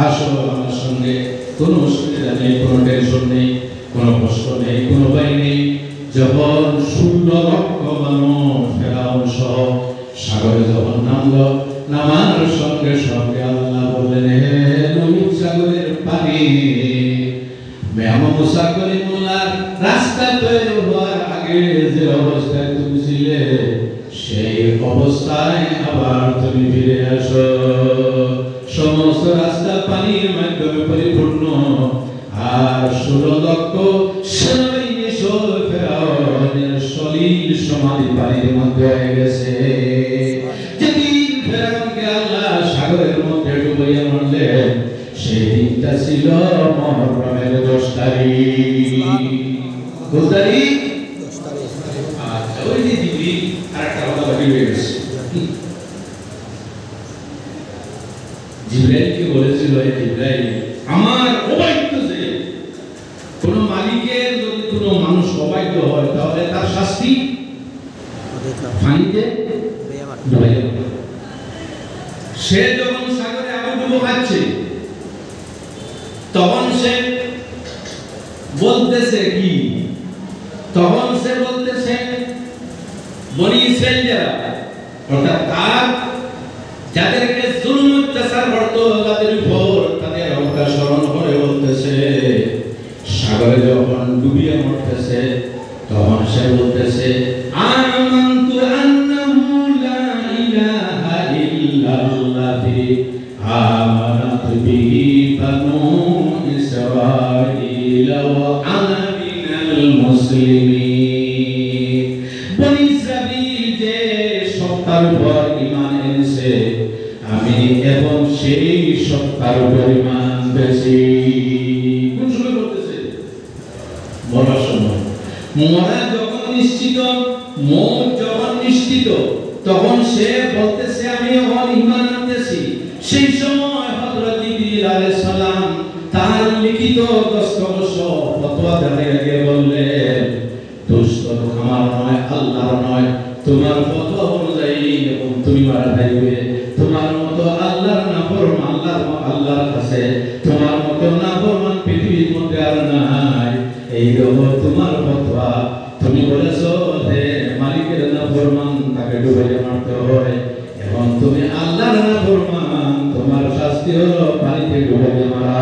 আসো আমার সঙ্গে, কোনো অসুবিধা নেই, কোনো টেনশন নেই, কোনো কষ্ট নেই, কোনো ভয় নেই। যখন 16 লক্ষ মানুষ ফেরাউন সহ সাগরে যখন নামলো, নামার সঙ্গে সঙ্গে আল্লাহ বললেন, হে নবী, সাগরের পানি মুসা কলিমুল্লাহর রাস্তা তৈরি হওয়ার আগে যে অবস্থায় তুমি ছিলে, সেই অবস্থায় আবার তুমি ফিরে আসো। সমস্ত রাস্তা পানির মাধ্যমে পরিপূর্ণ, আর 16 লক্ষ সেনাবাহিনী সহ ফেরাউনের সলিল সমাধি পানির মধ্যে হয়ে গেছে। যেদিন ফেরাউনকে আল্লাহ সাগরের মধ্যে ডুবাইয়া মারলেন, সেই দিনটা ছিল মুহররমের 10 তারিখ। কত তারিখ? 10 তারিখ। আচ্ছা, ওই যে জিবরিল আরেকটা কথা বাকি হয়ে গেছে। জিবরাইলকে বলেছিল, হে জিবরাইল, আমার অবাধ্য যে কোন মালিকের যদি কোনো মানুষ অবাধ্য হয়, তাহলে তার শাস্তি পানিতে ডুবাইয়া মারবে। সে যখন সাগরে আবু খাচ্ছে, তখন সে বলতেছে কি? তখন সে বলতেছে, বনি ইসরাইল যারা, অর্থাৎ তার যাদেরকে জুলুম অত্যাচার করতো তাদের উপর, তাদের কথা স্মরণ করে বলতেছে, সাগরে যখন ডুবিয়ে মরতেছে, তখন সে বলতেছে, আমানতু আন্নাহু লা ইলাহা ইল্লাল্লাহি আমানাত বিহি বানু ইসরাঈল ওয়া আনা মিনাল মুসলিমিন। বনি ইসরাঈল যে সত্তার উপর ঈমান এনেছে, আমি এবং সেই সত্তার উপর ঈমান এনেছি। কোন সময় বলতেছে? মরার সময়। মরা যখন নিশ্চিত, মওত যখন নিশ্চিত, তখন সে বলতেছে আমি এখন ঈমান আনতেছি। সেই সময় হযরত জিবরিল আলাইহিস সালাম তার লিখিত দস্তখত সহ ফতোয়া দাঁড়িয়ে বললেন, দোস্ত আমার নয়, আল্লাহর নয়, তোমার ফতোয়া অনুযায়ী এবং তুমি মারা যাইবে। তোমার মতো আল্লাহর নাফরমান, আল্লাহর কাছে তোমার মতো নাফরমান পৃথিবীর মধ্যে আর নাই। এই হলো তোমার ফতোয়া। তুমি বলেছো যে মালিকের নাফরমান তাকে ডুবাইয়া মারতে হয়, এবং তুমি আল্লাহর নাফরমান, তোমার শাস্তি হলো পানিতে ডুবাইয়া মারা।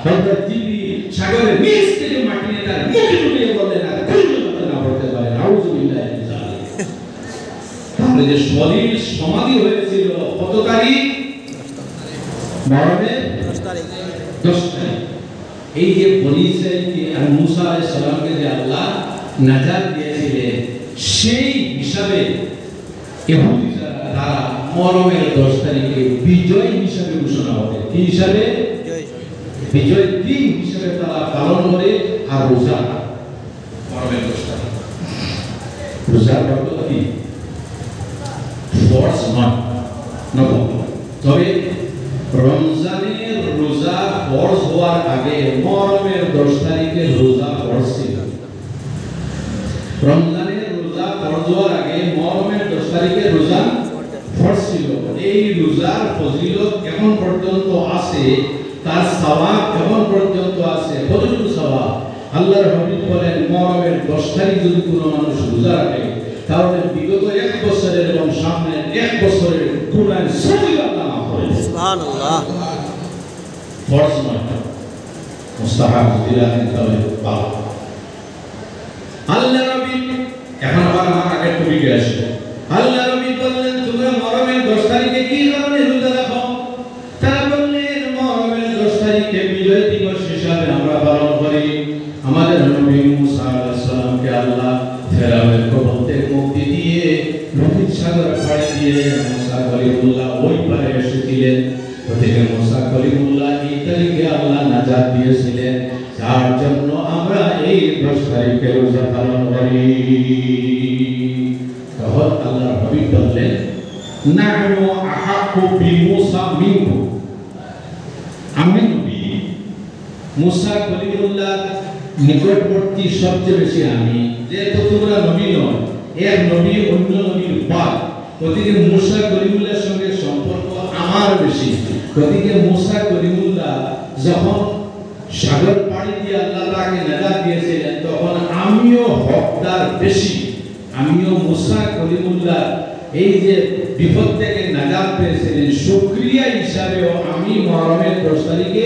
হযরত জিবরিল সাগরের নিচ থেকে মাটি নিয়ে তার মুখে ডুবিয়ে বললেন, আর কোনো না পড়তে পারে। নাউযুবিল্লাহি মিন যালিক। তাহলে যে সলিল সমাধি হয়েছিল কত তারিখ? মুহররমের 10 তারিখ। 10 তারিখ। এই যে বনি ইসরাঈলকে আর মুসা আলাইহিস সালামকে যে আল্লাহ নাজাত দিয়েছিলেন, সেই হিসাবে ইহুদিরা তারা মুহররমের 10 তারিখে বিজয় হিসাবে ঘোষণা করে। কি হিসাবে? বিজয় দিন হিসাবে তারা পালন করে। আর রোজা মুহররমের 10 তারিখ। রোজা কত কি? ফরজ নয়, তবে রমজানের রোজা ফরজ হওয়ার আগে মুহররমের 10 তারিখে রোজা ফরজ ছিল। রমজানের রোজা ফরজ হওয়ার আগে মুহররমের 10 তারিখে রোজা ফরজ ছিল। এই রোজার ফজিলত এখন পর্যন্ত আছে, তার সওয়াব এখন পর্যন্ত আছে। কতটুকু সওয়াব? আল্লাহর হাবিব বলেন, মুহররমের 10 তারিখ যদি কোনো মানুষ রোজা রাখে, তাহলে বিগত 1 বছরের এবং সামনের 1 বছরের গুনাহ সব আল্লাহ মাফ করে দেন। সুবহানাল্লাহ। ফরজ নয়, মুস্তাহাব যদি রাখেন তাহলে ভালো। আল্লাহ নবী এখন আবার আমার আগের টপিকে আসে। আল্লাহ নবী বললেন, তোমরা মুহররমের 10 তারিখে কি কারণে রোজা রাখো? তারা বললেন, মুহররমের 10 তারিখে বিজয় দিবস হিসাবে আমরা পালন করি। আমাদের নবী মুসা আলাইহিস সালামকে আল্লাহ ফেরাউনের কবল থেকে মুক্তি দিয়ে লোহিত সাগর পাড়ি দিয়ে মুসা কলিমুল্লাহ ওই পারে এসেছিলেন। ওদিকে মুসা কলিমুল্লাহ এই তারিখে আল্লাহ নাজাত দিয়েছিলেন, যার জন্য আমরা এই 10 তারিখে রোজা পালন করি। তখন আল্লাহর হাবিব বললেন, নাহনু আহাক্কু বিমূসা মিনকুম, আমি নবী মুসা কলিমুল্লাহ নিকটবর্তী সবচেয়ে বেশি আমি, যেহেতু তোমরা নবী নয়, এর নবী অন্য নবীর বাদ, ওদিকে মুসা কলিমুল্লাহর সঙ্গে সম্পর্ক আমার বেশি। ওদিকে মুসা কলিমুল্লাহ যখন সাগর পাড়ি দিয়ে আল্লাহ তাকে নাজাত দিয়েছিলেন, তখন আমিও হকদার বেশি। আমিও মুসা কলিমুল্লাহ এই যে বিপদ থেকে নাজাত পেয়েছিলেন, শুকরিয়া হিসাবেও আমি মুহররমের 10 তারিখে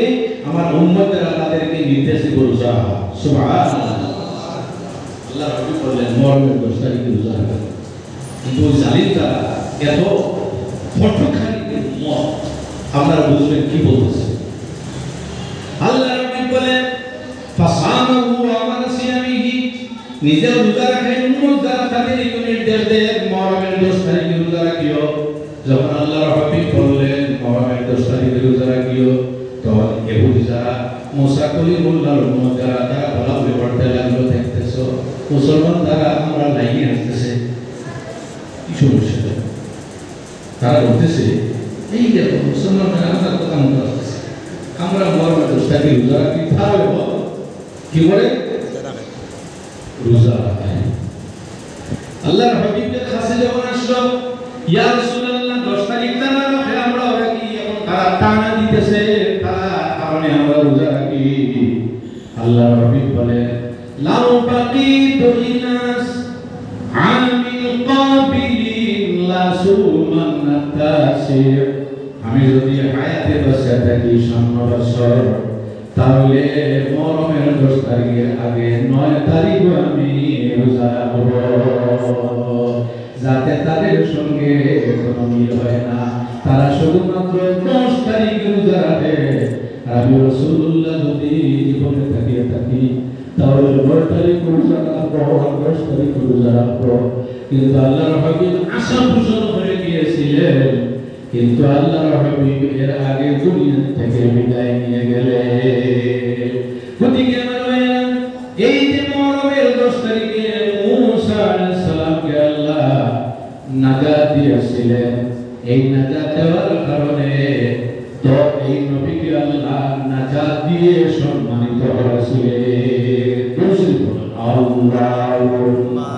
আমার উম্মতেরা তাদেরকে নির্দেশ দিব রোজা। সুবহানাল্লাহ। আল্লাহ রাব্বি বললেন মুহররমের 10 তারিখে রোজা রাখো। কিন্তু জালিমরা এত ফটখানি উম্মত, আপনারা বুঝবেন কি বলতেছে। আল্লাহ রাব্বি বলেন ফাসামাহু ওয়া মানসিয়ামিহি, নিজে রোজা রাখেন, উম্মত যারা তাদের নির্দেশ দেন মুহররমের 10 তারিখে রোজা রাখিও। যখন আল্লাহর হাবিব বললেন মুহররমের 10 তারিখে রোজা রাখিও, তখন ইহুদি যারা মুসা কলিমুল্লাহর উম্মত যারা, তারা বলাবলি করতে লাগলো, দেখতেছো মুসলমান তারা আমরা লাইনে আসতেছে, কি সমস্যা? তারা বলতেছে এই দেখো মুসলমানরা আমরা কথা মতো আসতেছে, আমরা মুহররমের 10 তারিখে রোজা রাখি, তাহলে কি বলে রোজা রাখে। আল্লাহর হাবিবের কাছে যখন আসলো, ইয়া রাসূলুল্লাহ 10 তারিখ তারা রাখে, আমরা রাখি, এখন তারা টানা দিতেছে, তারা কারণে আমরা রোজা রাখি। আল্লাহর হাবিব বলেন লাউ বাকিতু লিনাস আমিল কাবিলিন লা সুমান তাসি, আমি যদি হায়াতে বসে থাকি 5 বছর, তাহলে মুহররমের 10 তারিখের আগে 9 তারিখ আমি রোজা রাখব, যাতে তাদের সঙ্গে কোনো মিল হয় না। তারা শুধুমাত্র 10 তারিখ রোজা রাখে, আমি রাসূলুল্লাহ যদি জীবনে থাকি তাহলে 9 তারিখ রোজা রাখবো, 10 তারিখ রোজা রাখবো। কিন্তু আল্লাহর হাবিব আশা পোষণ করে গিয়েছিলেন, কিন্তু আল্লাহর হাবিব এর আগে দুনিয়া থেকে বিদায় নিয়ে গেলেন। গতিকে আমার ভাইরা, এই যে মুহররমের 10 তারিখে মুসা আলাইহিস সালামকে আল্লাহ নাজাত দিয়েছিলেন, এই নাজাত দেওয়ার কারণে তো এই নবীকে আল্লাহ নাজাত দিয়ে সম্মানিত করেছিলেন। আল্লাহুম্মা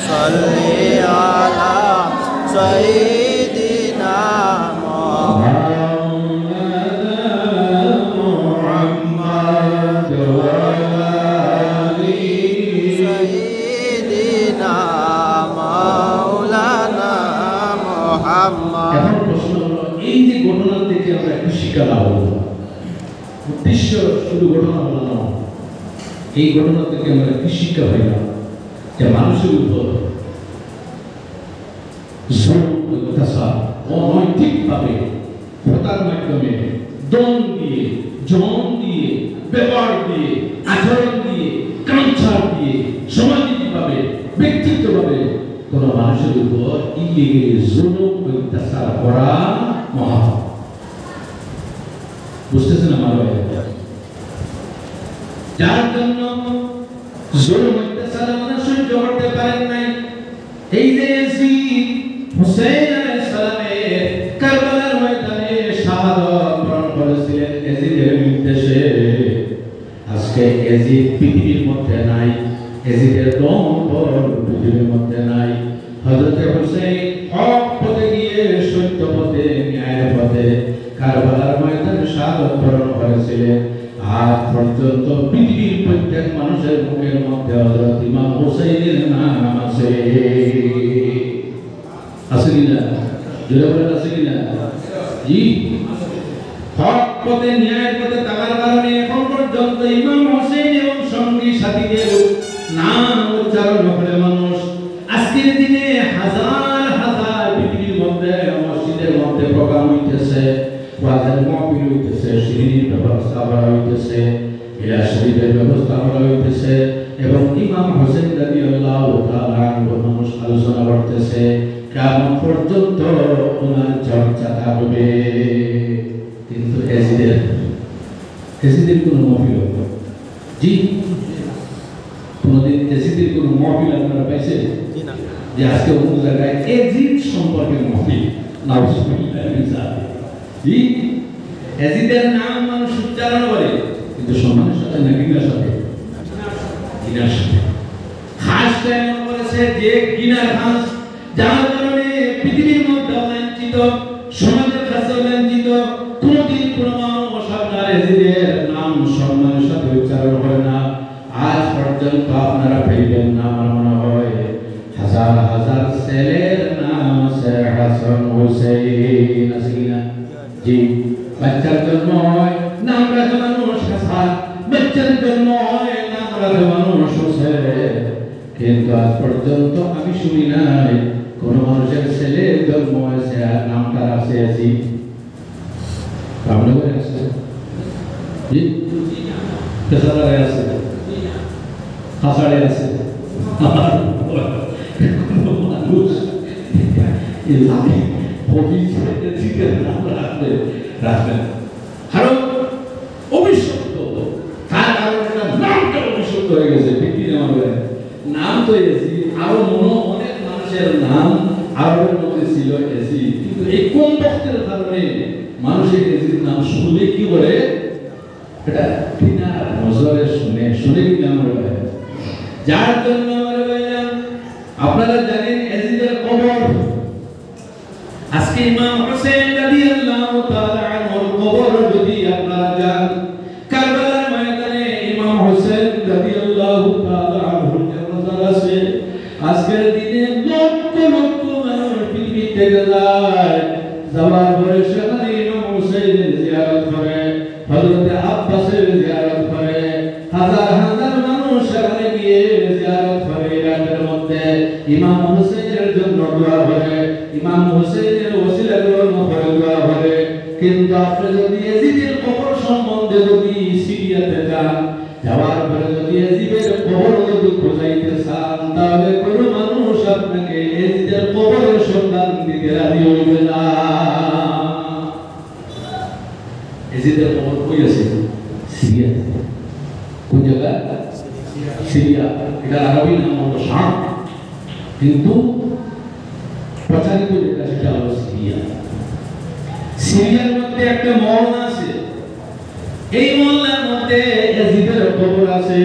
সাল্লি আলা সাইয়্যিদিনা মুহাম্মাদ ওয়া আলি সাইয়্যিদিনা মাওলানা মুহাম্মদ। এখন প্রশ্ন হলো, এই যে ঘটনা থেকে আমরা একটু শিক্ষা লাভ করব, উদ্দেশ্য শুধু ঘটনা বলা না, এই ঘটনা থেকে আমরা কি শিক্ষা পাইলাম? যে মানুষের উপর অনৈতিকভাবে হত্যার মাধ্যমে দম দিয়ে, জন দিয়ে, ব্যবহার দিয়ে, আচরণ দিয়ে, কালচার দিয়ে, সামাজিকভাবে, ব্যক্তিগতভাবে কোন মানুষের উপর ইলিগাল জুলুম অত্যাচার করা মহাপাপ। বুঝতেছেন আমার ভাই? যার জন্য জুলুম অত্যাচার আমরা সহ্য করতে পারেন নাই, এই যে হুসাইন আলাইহিস সালামের কারবালার ময়দানে শাহাদাত বরণ করেছিলেন ইয়াজিদের নির্দেশে, আজকে ইয়াজিদ পৃথিবীর মধ্যে নাই, ইয়াজিদের দম পৃথিবীর মধ্যে নাই। হযরত হুসাইন হক পথে গিয়ে সত্য পথে, ন্যায়ের পথে কারবালার ময়দানে শাহাদাত বরণ করেছিলেন। আজ পর্যন্ত পৃথিবীর প্রত্যেক মানুষের মুখের মধ্যে হযরত ইমাম হুসাইনের নাম আছে। আছে কিনা? জোরে বলেন আছে কিনা? জি, হক পথে, ন্যায়ের পথে থাকার কারণে এখন পর্যন্ত ইমাম হুসাইন এবং সঙ্গী সাথীদের নাম উচ্চারণ করে মানুষ আজকের দিনে হাজার হাজার পৃথিবীর মধ্যে মসজিদের মধ্যে প্রোগ্রাম হইতেছে, ওয়াজের মাহফিল হইতেছে, শিরিনের ব্যবস্থা করা হইতেছে, মিলাদ শরীফের ব্যবস্থা করা হইতেছে, এবং ইমাম হোসেন রাদিয়াল্লাহু তাআলা আনহু মানুষ আলোচনা করতেছে। কিয়ামত পর্যন্ত ওনার চর্চা থাকবে। কিন্তু এসিদের কোনো মহফিল হতো? জি, কোনোদিন এসিদের কোনো মহফিল আপনারা পাইছেন যে আজকে অন্য জায়গায় এজিদ সম্পর্কে মহফিল? জি, এজিদের নাম মানুষ উচ্চারণ করে কিন্তু সম্মানের সাথে না, ঘৃণার সাথে। ঘৃণার সাথে খাস এমন করেছে যে ঘৃণার খাস, যার কারণে পৃথিবীর মধ্যে লাঞ্ছিত, সমাজের কাছে লাঞ্ছিত। কোনদিন কোন মানুষ আপনার এজিদের নাম সম্মানের সাথে উচ্চারণ করে না। আজ পর্যন্ত আপনারা পেলেন না, আমার মনে হয় হাজার হাজার ছেলের নাম আছে হাসান হুসেইন, আছে কিনা? জি, বাচ্চার জন্ম হয় নাম রাখে মানুষ হাসান, বাচ্চার জন্ম হয় নাম রাখে মানুষ হুসেইন। কিন্তু আজ পর্যন্ত আমি শুনি নাই কোন মানুষের ছেলে জন্ম হয়েছে আর নামটা আছে আছি। রামনগরে আছে, জি, পেশাদারে আছে, হাসাড়ে আছে। মানুষ ইসলামী ভবিষ্যতে জিতের নাম রাখবেন কারণ অভিশপ্ত, তার কারণে নামটা অভিশপ্ত হয়ে গেছে। বিক্রি আমার নাম তো এসি, আরো অনেক মানুষের নাম আরবের মধ্যে ছিল এসি, কিন্তু এই কোন বক্তের কারণে মানুষের এসির নাম শুনলে কি বলে এটা বিনা নজরে শুনে কি আমার ভাই, যার জন্য আমার ভাইয়া আপনারা জানেন এজিদের কবর। আজকে ইমাম হোসেন রাদিয়াল্লাহু তাআলা আনহুর কবর যদি আপনারা যান, কারবালার ময়দানে ইমাম হোসেন রাদিয়াল্লাহু তাআলা আনহুর জানাজা আছে। আজকের দিনে লক্ষ লক্ষ মানুষ পৃথিবী থেকে যায়, যাওয়ার পরে সেখানে ইমাম হোসেনের জিয়ারত করে, হযরত আব্বাসের জিয়ারত করে, হাজার হাজার মানুষ সেখানে গিয়ে জিয়ারত করে। রাতের মধ্যে ইমাম হোসেনের জন্য দোয়া করে, ইমাম হোসেনের ওসিলা গ্রহণ করে দোয়া করে। কিন্তু আপনি যদি এজিদের কবর সম্বন্ধে যদি সিরিয়াতে যান, যাওয়ার পরে যদি এজিদের কবর যদি খোঁজাইতে চান, তাহলে কোন মানুষ আপনাকে এজিদের কবরের সন্ধান দিতে রাজি হইবে না। এজিদের কবর কই আছে? সিরিয়াতে। কোন জায়গা? সিরিয়া। এটা আরবি নাম হলো শাম, কিন্তু প্রচারিত যেটা সেটা হলো সিরিয়া। সিরিয়ার মধ্যে একটা মহল আছে, এই মহল্লার মধ্যে এজিদের কবর আছে।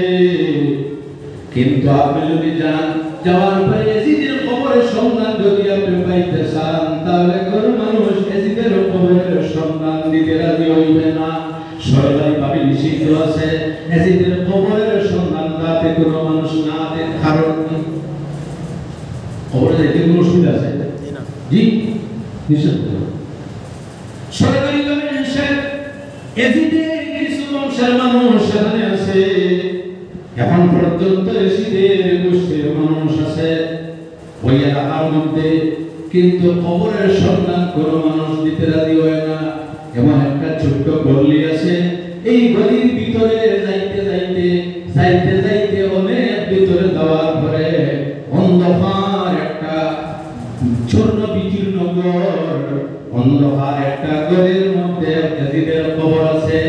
কিন্তু আপনি যদি যান, যাওয়ার পরে এজিদের কবরের সন্ধান যদি আপনি পাইতে চান, তাহলে কোন মানুষ এজিদের কবরের সন্ধান দিতে রাজি হইবে না। সরকারি ভাবে নিষিদ্ধ আছে এজিদের কবরের সন্ধান যাতে কোনো মানুষ না দেয়। কারণ কবরে যাইতে কোনো অসুবিধা আছে? জি, নিষিদ্ধ। সরকারি ভাবে নিষেধ। এজিদের কিছু বংশের মানুষ সেখানে আছে, এখন পর্যন্ত এজিদের গোষ্ঠীর মানুষ আছে ওই এলাকার মধ্যে, কিন্তু কবরের সন্ধান কোনো মানুষ দিতে রাজি হয় না। এমন একটা ছোট্ট গলি আছে, এই গলির ভিতরে যাইতে যাইতে যাইতে যাইতে অনেক ভিতরে যাওয়ার পরে অন্ধকার একটা চূর্ণ বিচূর্ণ ঘর, অন্ধকার একটা ঘরের মধ্যে এজিদের কবর আছে।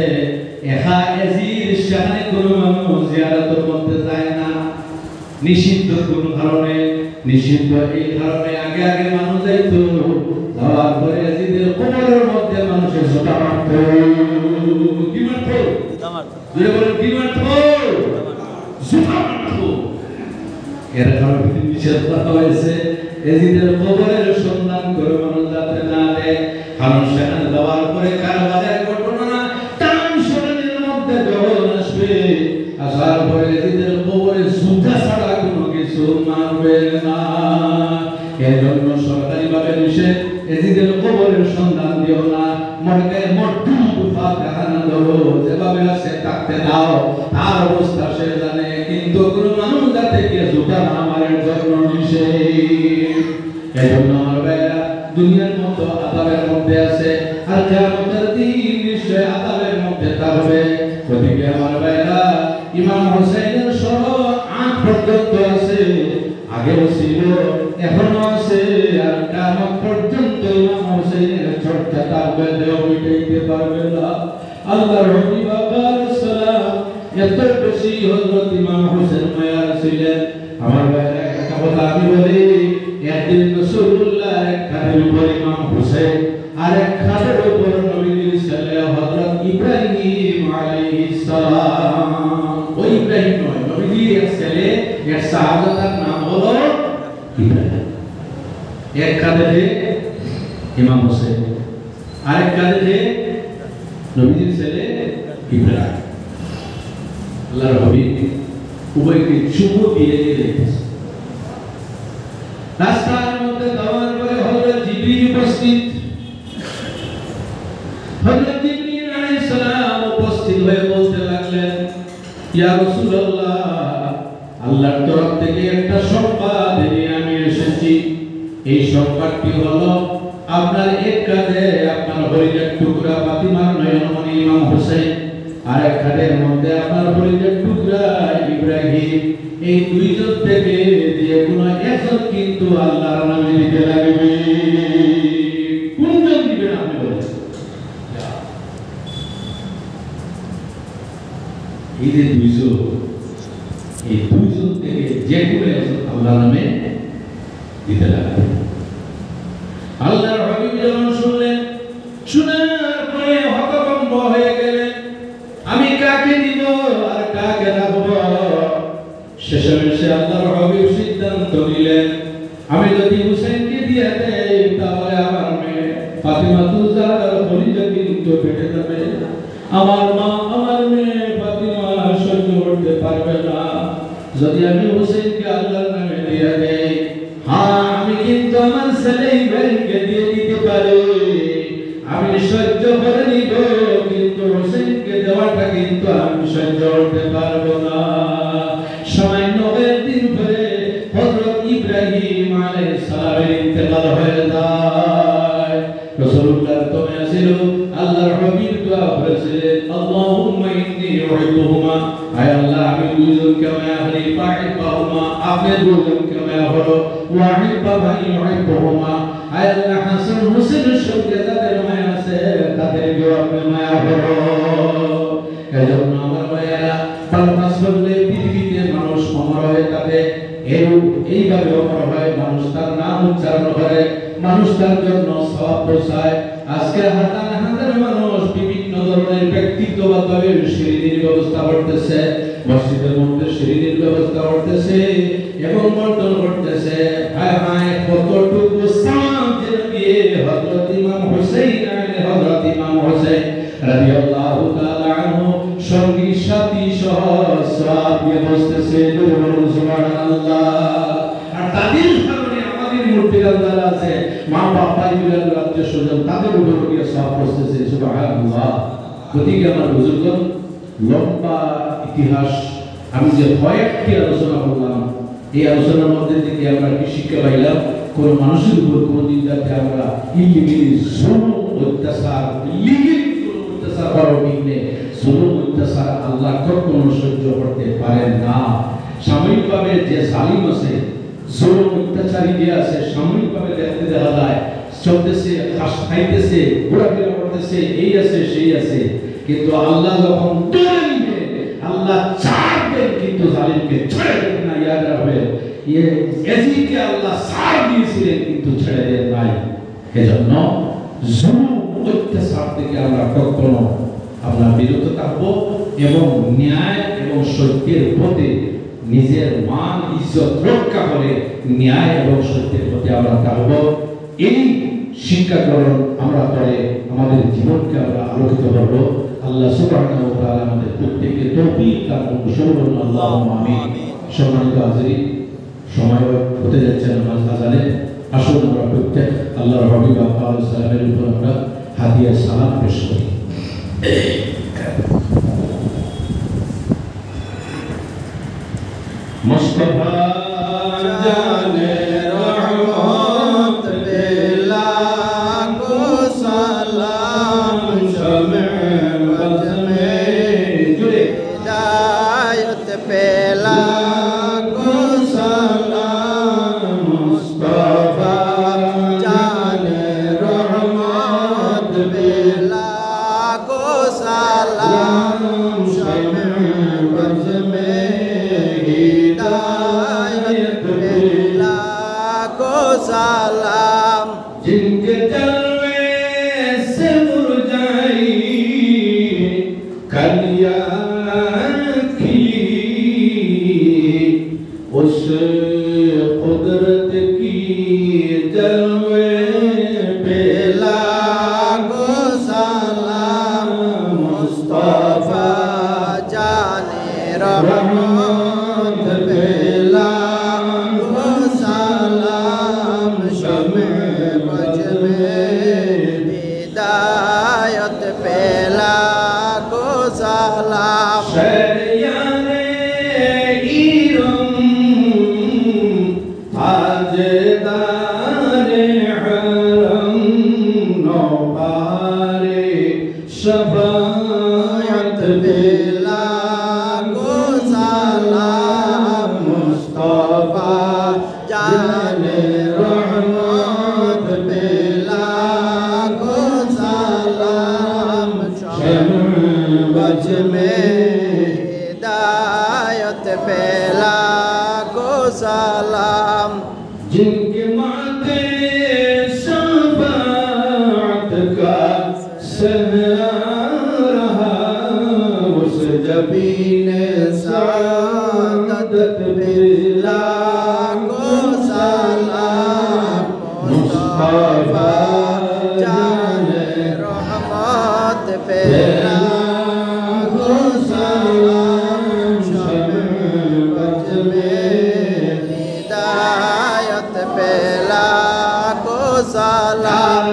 একা এজির সেখানে কোনো মানুষ জিয়ারতের মধ্যে যায় না, নিষিদ্ধ কোন কারণে। নিষিদ্ধ এই কারণে আগে আগে মানুষ যাইতো, যাওয়ার পরে এজিদের কবরের মধ্যে মানুষের জুতা মারতো। কি মারতো? জুতা বলেন কি মারতো? জুতা মারতো। এর কারণে নিষেধ করা হয়েছে এজিদের কবরের সন্ধান করে মানুষ যাতে না দেয়। কারণ সেখানে যাওয়ার পরে কারবারের ঘটনা টান শরীরের মধ্যে যখন আসবে, আসার পরে এজিদের কবরে জুতা ছাড়া কোনো কিছু মানবে না। এর জন্য সরকারি ভাবে নিষেধ, এজিদের কবরের সন্ধান দিও না। মরকে মরদুদ ফাতিহা না ধরো, যেভাবে আছে থাকতে দাও, তার অবস্থা সে জানে। কিন্তু কোন মানুষ যাতে গিয়ে জুতা না মারার জন্য নিষেধ। এই জন্য আমার ভাইরা দুনিয়ার মতো আযাবের মধ্যে আছে, আর কিয়ামতের দিন নিশ্চয় আযাবের মধ্যে থাকবে। ওদিকে আমার ভাইরা ইমাম হোসেনের স্মরণ আজ পর্যন্ত আছে, আগেও ছিল, এখনো আছে, আর কিয়ামত পর্যন্ত ইমাম হোসেনের চর্চা থাকবে, দেহ মিটাইতে পারবে না। আল্লাহর হাবিব এত বেশি হযরত ইমাম হোসেন মায়ার ছিলেন। আমার ভাইরা একটা কথা আমি বলি, একদিন রাসূলুল্লাহ এক খাটের উপর ইমাম হোসেন আর এক খাটের উপর নবীর ছেলে হযরত ইব্রাহিম আলাইহিস সালাম। ওই ইব্রাহিম নয়, নবীর এক ছেলে, এক সাহাবা, তার নাম হলো ইব্রাহিম। এক খাটে ইমাম হোসেন, আরেক খাটে নবীর ছেলে ইব্রাহিম। আল্লাহর হাবিব উভয়কে চুমু দিয়ে দিয়েছেন। রাস্তার মধ্যে যাওয়ার পরে হযরত জিবরিল উপস্থিত। হযরত জিবরিল আলাইহিস সালাম উপস্থিত হয়ে বলতে লাগলেন, ইয়া রাসূলুল্লাহ, আল্লাহর তরফ থেকে একটা সংবাদ নিয়ে আমি এসেছি। এই সংবাদটি হলো আপনার এক কাঁধে আপনার হরিণের টুকরা ফাতিমার নয়নমণি ইমাম হোসেন, আর এক কাঁধের মধ্যে আপনার হরিণের টুকরা ইব্রাহিম। এই দুইজন থেকে যে কোনো একজন কিন্তু আল্লাহর নামে দিতে লাগবে। কোনজন দিবেন আপনি বলেন? এই যে দুইজন, এই দুইজন থেকে যে কোনো একজন আল্লাহর নামে দিতে লাগবে। আল্লাহর হাবিব যখন শুনলেন, শোনার পরে হতভম্ব হয়ে গেলেন, আমি কাকে দিব আর কাকে রাখব। শেষে আল্লাহর হাবিব সিদ্ধান্ত নিলেন, আমি যদি হুসাইনকে দিয়ে দেই তাহলে আমার মেয়ে ফাতিমাতুজ জাহরার খলিজা কিন্তু বেঁচে যাবে। আমার মা, আমার মেয়ে ফাতিমা সহ্য করতে পারবে না। যদি আমি হুসাইনকে আল্লাহর নামে দিয়ে দেই, হ্যাঁ আমি কিন্তু আমার ছেলে ইব্রাহিমকে দিয়ে দিতে পারি, আমি সহ্য করে নিব, কিন্তু হোসেনকে দেওয়াটা কিন্তু আমি সহ্য করতে পারবো না। সামান্য দিন পরে হযরত ইব্রাহিম আলাইহিস সালামের ইন্তেকাল হয়ে যায়। রাসূলুল্লাহ তুমি আসিল, আল্লাহর হাবিব দোয়া করেছিলেন, আল্লাহুম্মা ইন্নী উহিব্বুহুমা, আয় আল্লাহ আমি দুইজনকে মায়া করি, ফাহিব্বাহুমা, আপনি দুইজনকে মায়া করো, ওয়াহিব্বা মান ইউহিব্বুহুমা, আয় আল্লাহ হাসান হোসেনের সঙ্গে যাদের মায়া আছে তাদেরকেও আপনি মায়া করো। এজন্য আমার ভাইয়েরা, পালমাস বললে পৃথিবীতে মানুষ অমর হয়ে থাকে, এইভাবে অমর হয়, মানুষ তার নাম উচ্চারণ করে, মানুষ তার জন্য সওয়াব পৌঁছায়। আজকে হাজার হাজার মানুষ বিভিন্ন ধরনের ব্যক্তিগতভাবে সিঁড়ির ব্যবস্থা করতেছে, মসজিদের মধ্যে সিঁড়ির ব্যবস্থা করতেছে এবং বর্তন করতেছে। হায় হায়, কতটুকু সামাম দিয়ে হযরত ইমাম হোসেন আলাইহি হযরত ইমাম হোসেন রাদিয়াল্লাহু তাআলা আনহু সঙ্গী সাথী সহ সওয়াব দিয়ে বসতেছে। সুবহানাল্লাহ। আর তাদের কারণে আমাদের মুর্তিরা যারা আছে, মা বাবা ইবরাহিম আত্মীয় স্বজন, তাদের উপর দিয়ে সওয়াব বসতেছে। সুবহানাল্লাহ। গতিকে আমার বুজুর্গগণ, লম্বা ইতিহাস আমি যে কয়েকটি আলোচনা করলাম, এই আলোচনার মধ্যে থেকে আমরা কি শিক্ষা পাইলাম? কোন মানুষের উপর কোনদিন যাতে আমরা ইলিগেলি জুলুম অত্যাচার, ইলিগেলি জুলুম অত্যাচার করার নিম্নে জুলুম অত্যাচার আল্লাহ কখনো সহ্য করতে পারেন না। সাময়িকভাবে যে জালিম আছে, জুলুম অত্যাচারী যে আছে, সাময়িকভাবে দেখতে দেখা যায় চলতেছে, ঘাস খাইতেছে, ঘোরাফেরা করতেছে, এই আছে সেই আছে, কিন্তু আল্লাহ যখন ধরে নিবে, আল্লাহ ছাড়বেন কিন্তু জালিমকে ছেড়ে দেবেন না। ইয়াদ রাখবেন, এজিদকে আল্লাহ ছাড় দিয়েছিলেন কিন্তু ছেড়ে দেন নাই। এজন্য জুলুম অত্যাচার থেকে আমরা কখনো আমরা বিরত থাকবো এবং ন্যায় এবং সত্যের পথে নিজের মান ইজ্জত রক্ষা করে ন্যায় এবং সত্যের পথে আমরা থাকবো। এই শিক্ষা গ্রহণ আমরা করে আমাদের জীবনকে আমরা আলোকিত করব। আল্লাহ সুবহানাহু ওয়া তাআলা আমাদের প্রত্যেককে তৌফিক দান করুন। আল্লাহুম্মা আমিন। সম্মানিত হাজিরিন, সময় হতে যাচ্ছে নামাজ আযানে। আসুন আমরা প্রত্যেক আল্লাহর হাবিব আলাইহিস সালামের উপর আমরা হাদিয়া সালাম পেশ করি। মুস্তাফা জানে রহমত বেলা কো সালাম শমে বজমে জুড়ে হিদায়ত পেলা কো সালাম মুস্তাফা জানে রহমত বেলা কো সালাম শমে रहमत पेला को सलाम शमे बज में हिदायत पेला को सलाम शरियाने इरम ताजदारे हरम नौबारे शफाअत पेला को सलाम मुस्तफा जाने रहमत पेला को सलाम शमे बज में हिदायत पेला को सलाम जिनके माथे शफाअत का सहरा उस जबीन सादत पेला को सलाम मुस्तफा जाने रहमत पेला को सलाम शमे बज में हिदायत पेला को सलाम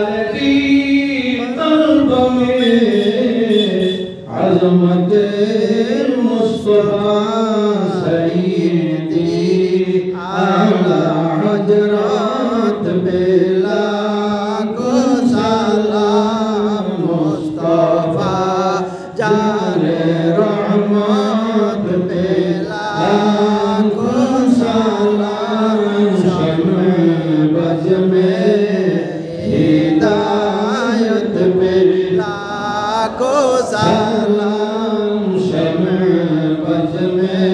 अज़मत मुस्तफा सय्यदी आला हजरत पेला को सलाम मुस्तफा जाने रहमत पेला को सलाम शमे बज में हिदायत पेला को सलाम शमे बज में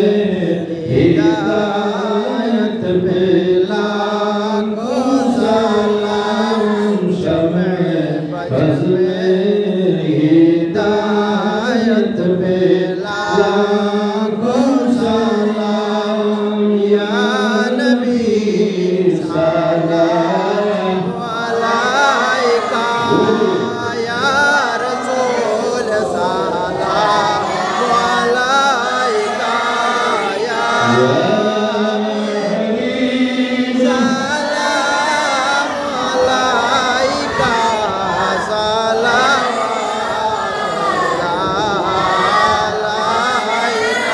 हिदायत पेला को सलाम शमे बज में हिदायत पेला को सलाम या नबी सलाम अलैका या रसूल सलाम अलैका या सलाम अलैका सलाम अलैका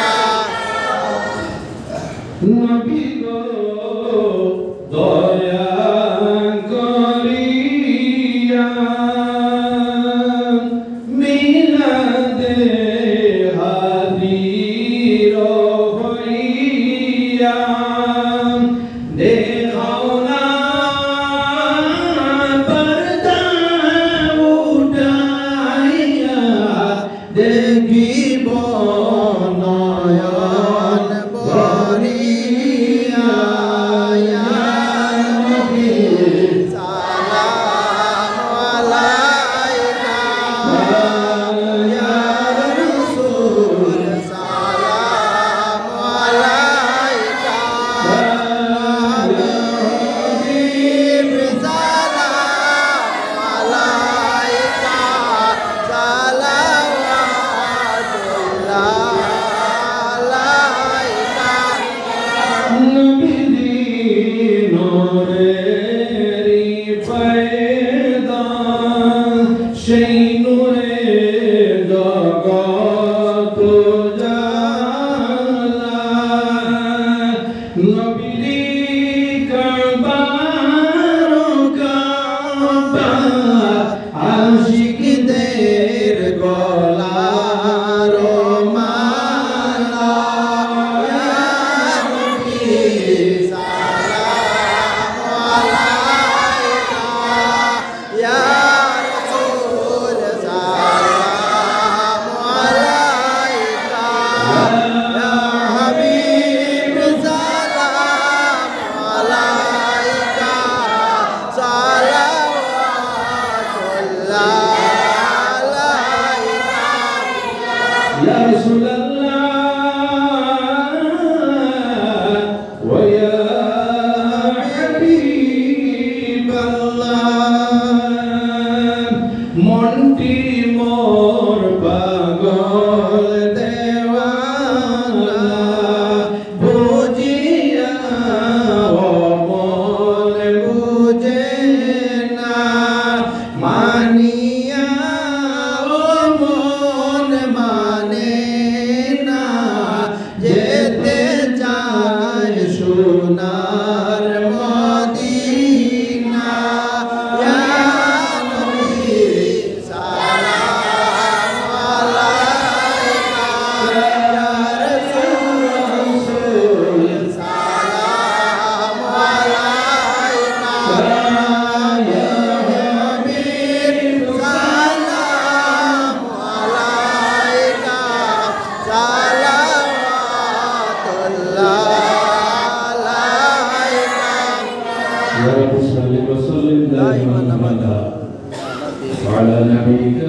نبيك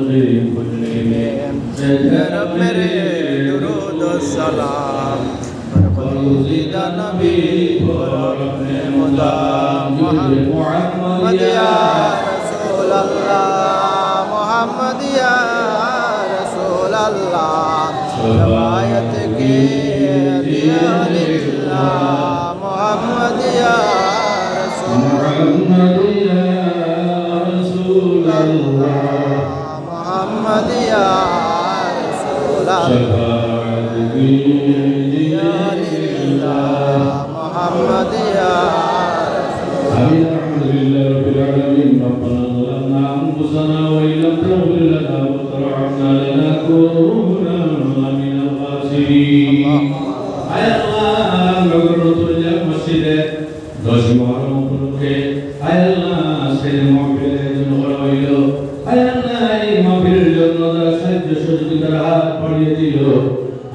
خير كلهم رب میرے درود و سلام برخوردہ نبی اور اپنے مدام محمد یا رسول اللہ محمد یا رسول اللہ روایت کے دیا للہ محمد یا محمد يا رسول الله محمد یا رسول اللہ شفاعتك یا للہ محمد یا رسول آمين الحمد لله رب العالمين ربنا ظلمنا أنفسنا وإن لم تغفر لنا وترحمنا لنكونن من الخاسرين আয় আল্লাহ নগরতুল মসজিদে 10 মুহররম উপলক্ষে আয় আল্লাহ সেই মাহফিলের জন্য করা হইল আয় আল্লাহ এই মাহফিলের জন্য যারা সাহায্য সহযোগিতার হাত বাড়িয়ে দিল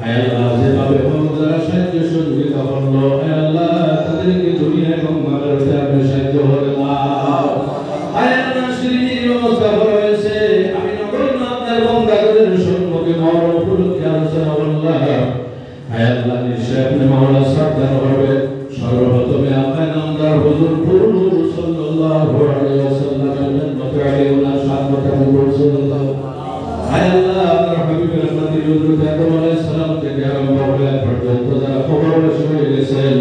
আয় আল্লাহ যেভাবে হোক যারা সাহায্য সহযোগিতা করলো আয় আল্লাহ তাদেরকে দুনিয়া এবং আখিরাতে আপনি সাহায্য করে দাও আয় আল্লাহ শিরিনের ব্যবস্থা করা হয়েছে আমি নগণ্য আপনার বন্দাদের সম্মুখে মহরম উপলক্ষে আলোচনা করলাম আয় আল্লাহ নিশ্চয় আপনি মওলা সাবধান হবে সর্বপ্রথমে আপনার নামদার হুজুর পুরুষ সাল্লাল্লাহু আলাইহি ওয়াসাল্লামের জন্মতে আগে ওনার সাথে আমি বলছিলাম আয় আল্লাহ আপনার হাবিবের প্রতি হযরত আদম আলাইহিস সালাম থেকে আরম্ভ করে পর্যন্ত যারা কবরবাসী হয়ে গেছেন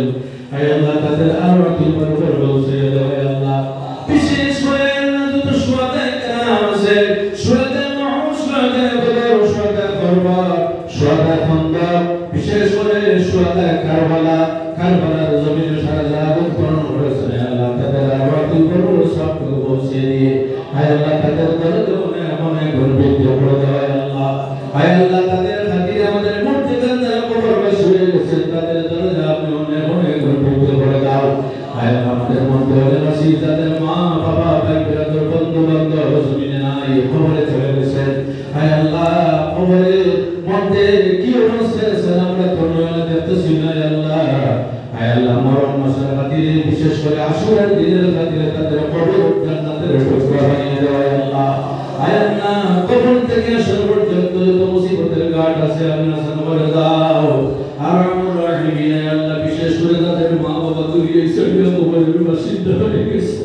আয় আল্লাহ তাদের আরওয়াহকে বরকত বলছে আয় আল্লাহ বিশেষ করে যত শুহাদায়ে কেরাম আছে শুহাদায়ে উহুদ শুহাদায়ে বদর শুহাদায়ে কারবালা শুহাদায়ে খান্দক বিশেষ করে শুহাদায়ে কারবালার জমিনে সারা জাহাদ করণ করেছে আল্লাহ তাদের আরওয়াহকে বরকত সব পৌঁছে দিয়ে আয় আল্লাহ তাদের দরজে মনে গর্বিত করে দাও আল্লাহ আয় আল্লাহ তাদের খাতিরে আমাদের মুর্তিদান যারা কবরবাসী হয়ে গেছে তাদের দরজা আপনি অনেক অনেক গর্বিত করে দাও আয় আল্লাহ আমাদের মধ্যে অনেক তাদের মা বাবা ভাই ব্রাদার বন্ধু বান্ধব জমিনে নাই কবরে চলে গেছেন আয় আল্লাহ কবরের মধ্যে কি অবস্থা আছে আমরা তো নয়নে দেখতেছি না আল্লাহ আয় আল্লাহ মরণ মাসের খাতিরে বিশেষ করে আশুরার দিনের খাতিরে তাদের কবর জান্নাতের টুকরা বানিয়ে দাও আল্লাহ আয় আল্লাহ কবর থেকে সর্বপর্যন্ত যত মুসিবতের ঘাট আছে আপনি আসান করে দাও আর রহমান রহিম আল্লাহ বিশেষ করে তাদের মা বাবা দুনিয়ায় ছেড়ে কবরের বাসিন্দা হয়ে গেছে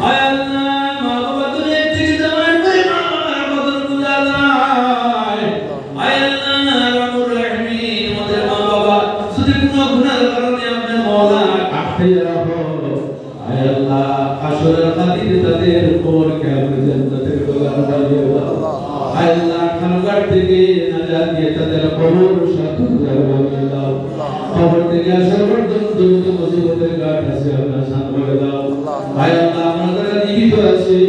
আয় আল্লাহ মা বাবা দুনিয়া থেকে যাওয়ার পরে মা বাবার কদর বুঝা যায় আয় আল্লাহ রহমান রহিম আমাদের মা বাবা যদি কোনো গুনাহের কারণে আপনি মওলা আটকে রাখো আয় আল্লাহ আসরের খাতিরে তাদের কবরকে আপনি জান্নাতের বাগান বানিয়ে দাও আয় আল্লাহ খানগার থেকে নাজাত দিয়ে তাদের কবর সাথে বানিয়ে দাও কবর থেকে আসার পর্যন্ত যত মুসিবতের ঘাট আছে আপনি আসান করে দাও আয় আল্লাহ আমরা যারা জীবিত আছি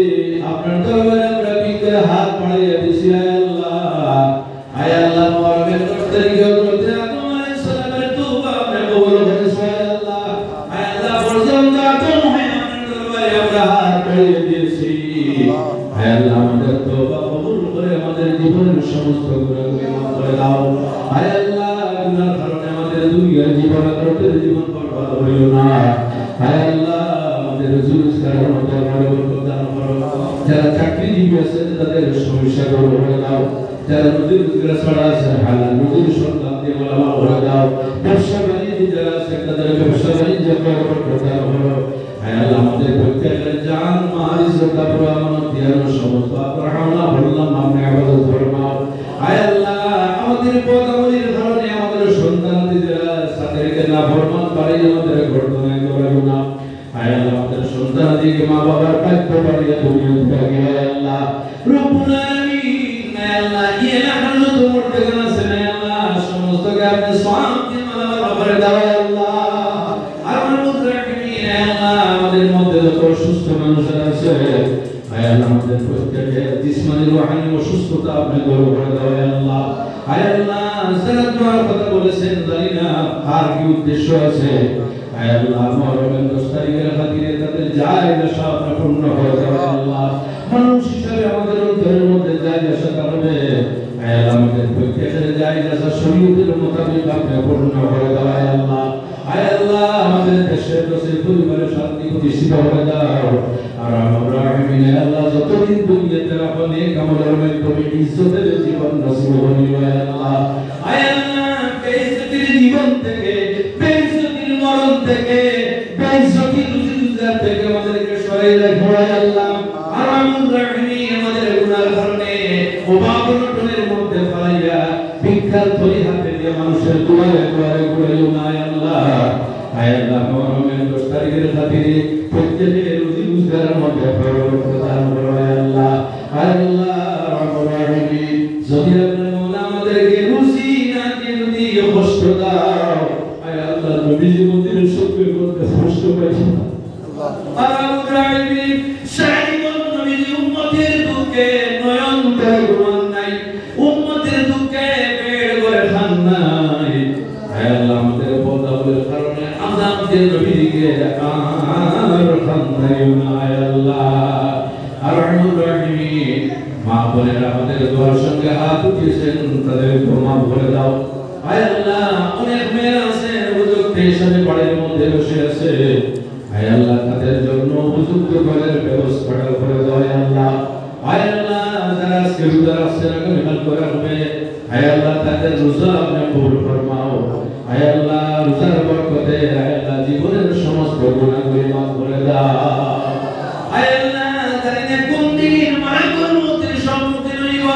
আপনার দরবারে আমরা বিনতে হাত বাড়িয়ে দিছি আয় আল্লাহ মরবের তারিখে হযরত আদম আলাইহিস সালামের তওবা আপনি কবুল করেছেন আয় আল্লাহ পর্যন্ত আদম হয় আপনার দরবারে আমরা হাত বাড়িয়ে দিয়েছি আয় আল্লাহ আমাদের তওবা কবুল করে আমাদের জীবনের সমস্ত গুনাহকে মাফ করে দাও আয় আল্লাহ গুনার কারণে আমাদের দুনিয়ার জীবন আখিরাতের জীবন বরবাদ হইও না আয় আল্লাহ আমাদের রুজগারের মধ্যে বরকত দান করো যারা চাকরিজীবী আছে তাদের সমস্যা দূর করে দাও যারা নদীর রোজগার ছাড়া আছে হালাল নদীর সন্তান দিয়ে মালামাল করে দাও ব্যবসা বাণিজ্য যারা আছে তাদের ব্যবসা বাণিজ্য বরকত দান করো আয় আল্লাহ আমাদের প্রত্যেকের জান মাল ইজ্জত পুরো আমানত দিয়ার সমস্ত আপনারা বললাম আপনি ইবাদত ফরমাও আয় আল্লাহ আমাদের পদাবলীর কারণে আমাদের সন্তানদের যারা সাথীকে না ফরমান পারে আমাদের ঘটনায় করাবো না আয় আল্লাহ আমাদের সন্তানদেরকে মা বাবার পাইতে পারিয়া দুনিয়া থেকে আয় আল্লাহ রব্বুল আলামিন আয় আল্লাহ ইয়ে না হলো তোমার থেকে না সে আল্লাহ সমস্ত কে আপনি সওয়াব দিয়ে মালামাল করে দাও আল্লাহ আর মুদ্রাকিন আয় আল্লাহ আমাদের মধ্যে যত অসুস্থ মানুষ আছে আয় আল্লাহ আমাদের প্রত্যেকের জিসমানি রূহানি অসুস্থতা আপনি দূর করে দাও আল্লাহ আয় আল্লাহ যারা দোয়ার কথা বলেছেন জানি না আর কি উদ্দেশ্য আছে আয় আল্লাহ মরমের 10 তারিখের খাতিরে তাদের জায়গা সব পূর্ণ হয়ে যাবে আল্লাহ মানুষ হিসেবে আমাদের অন্তরের মধ্যে জায়গা সাথে হবে আয় আল্লাহ আমাদের প্রত্যেকের জায়গা শরীয়তের মোতাবেক আপনি পূর্ণ করে দাও আল্লাহ আয় আল্লাহ আমাদের দেশের দেশের পরিবারের শান্তি প্রতিষ্ঠিত করে দাও আর আমরা আমিন আল্লাহ যতদিন দুনিয়াতে রাখো নেক আমলের মাধ্যমে ইজ্জতের জীবন নসিব করিও আয় আল্লাহ বেইজ্জতির জীবন থেকে বেইজ্জতির মরণ থেকে বেইজ্জতির রুজি রোজগার থেকে আমাদেরকে সরিয়ে রাখো আয় আল্লাহ আর আমরা আমিন আমাদের গুনার কারণে অভাব-অনটনের মধ্যে ফেলাইয়া ভিক্ষার থলি হাতে দিয়ে মানুষের দুয়ারে দুয়ারে ঘুরাইও না আয় আল্লাহ মহরমের 10 তারিখের খাতিরে প্রত্যেকের রুজি রোজগারের মধ্যে প্রদান করো আয় আল্লাহ যদি আপনার মৌলা আমাদেরকে রুজি না দিয়ে যদি কষ্ট দাও আয় আল্লাহ নবী জীবনের সত্যের মধ্যে কষ্ট পাইছি উম্মতের দুঃখে নয়ন করে ঘুমান নাই উম্মতের দুঃখে পেট করে খান নাই আয় আল্লাহ আমাদের বদলের কারণে আমাদের নবীকে আর খান নাই আয় আল্লাহ আর রহিম মা বোনেরা আমাদের দোয়ার সঙ্গে হাত উঠিয়েছেন তাদের ক্ষমা করে দাও আয় আল্লাহ অনেক মেয়েরা আছে উপযুক্ত হিসাবে বাড়ির মধ্যে বসে আছে আয় আল্লাহ তাদের জন্য উপযুক্ত ঘরের ব্যবস্থাটা করে দাও আয় আল্লাহ যারা আজকে রোজা রাখছে আগামীকাল করে রাখবে আয় আল্লাহ তাদের রোজা আপনি কবুল ফরমাও আয় আল্লাহ রোজার বরকতে আয় আল্লাহ জীবনের সমস্ত গুনাহগুলি মাফ করে দাও আয় আল্লাহ যারা কোন দিন মালাকুল মউতের সম্মুখীন হইব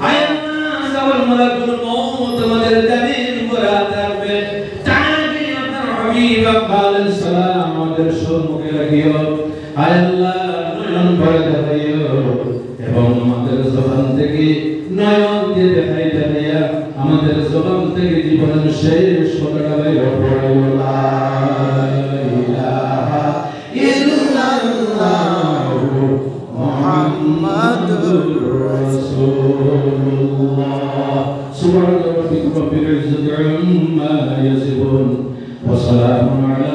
আয় আল্লাহ যাওয়ার মালাকুল মউত আমাদের জানের উপর হাত রাখবে তাকে আপনার হাবিব আলাইহিস সালাম আমাদের সম্মুখে রাখিও আয় আল্লাহ নয়ন ভরে দেখাইও এবং আমাদের জবান থেকে নয়ন দিয়ে দেখাই দেখাইয়া আমাদের জবান থেকে জীবনের শেষ কথাটা বাইরে পড়াইও লা ইলাহা ইল্লাল্লাহু মুহাম্মাদুর রাসূলুল্লাহ সুবহান রাব্বিকা রাব্বিল ইজ্জাতি আম্মা ইয়াসিফুন ওয়া সালামুন আলা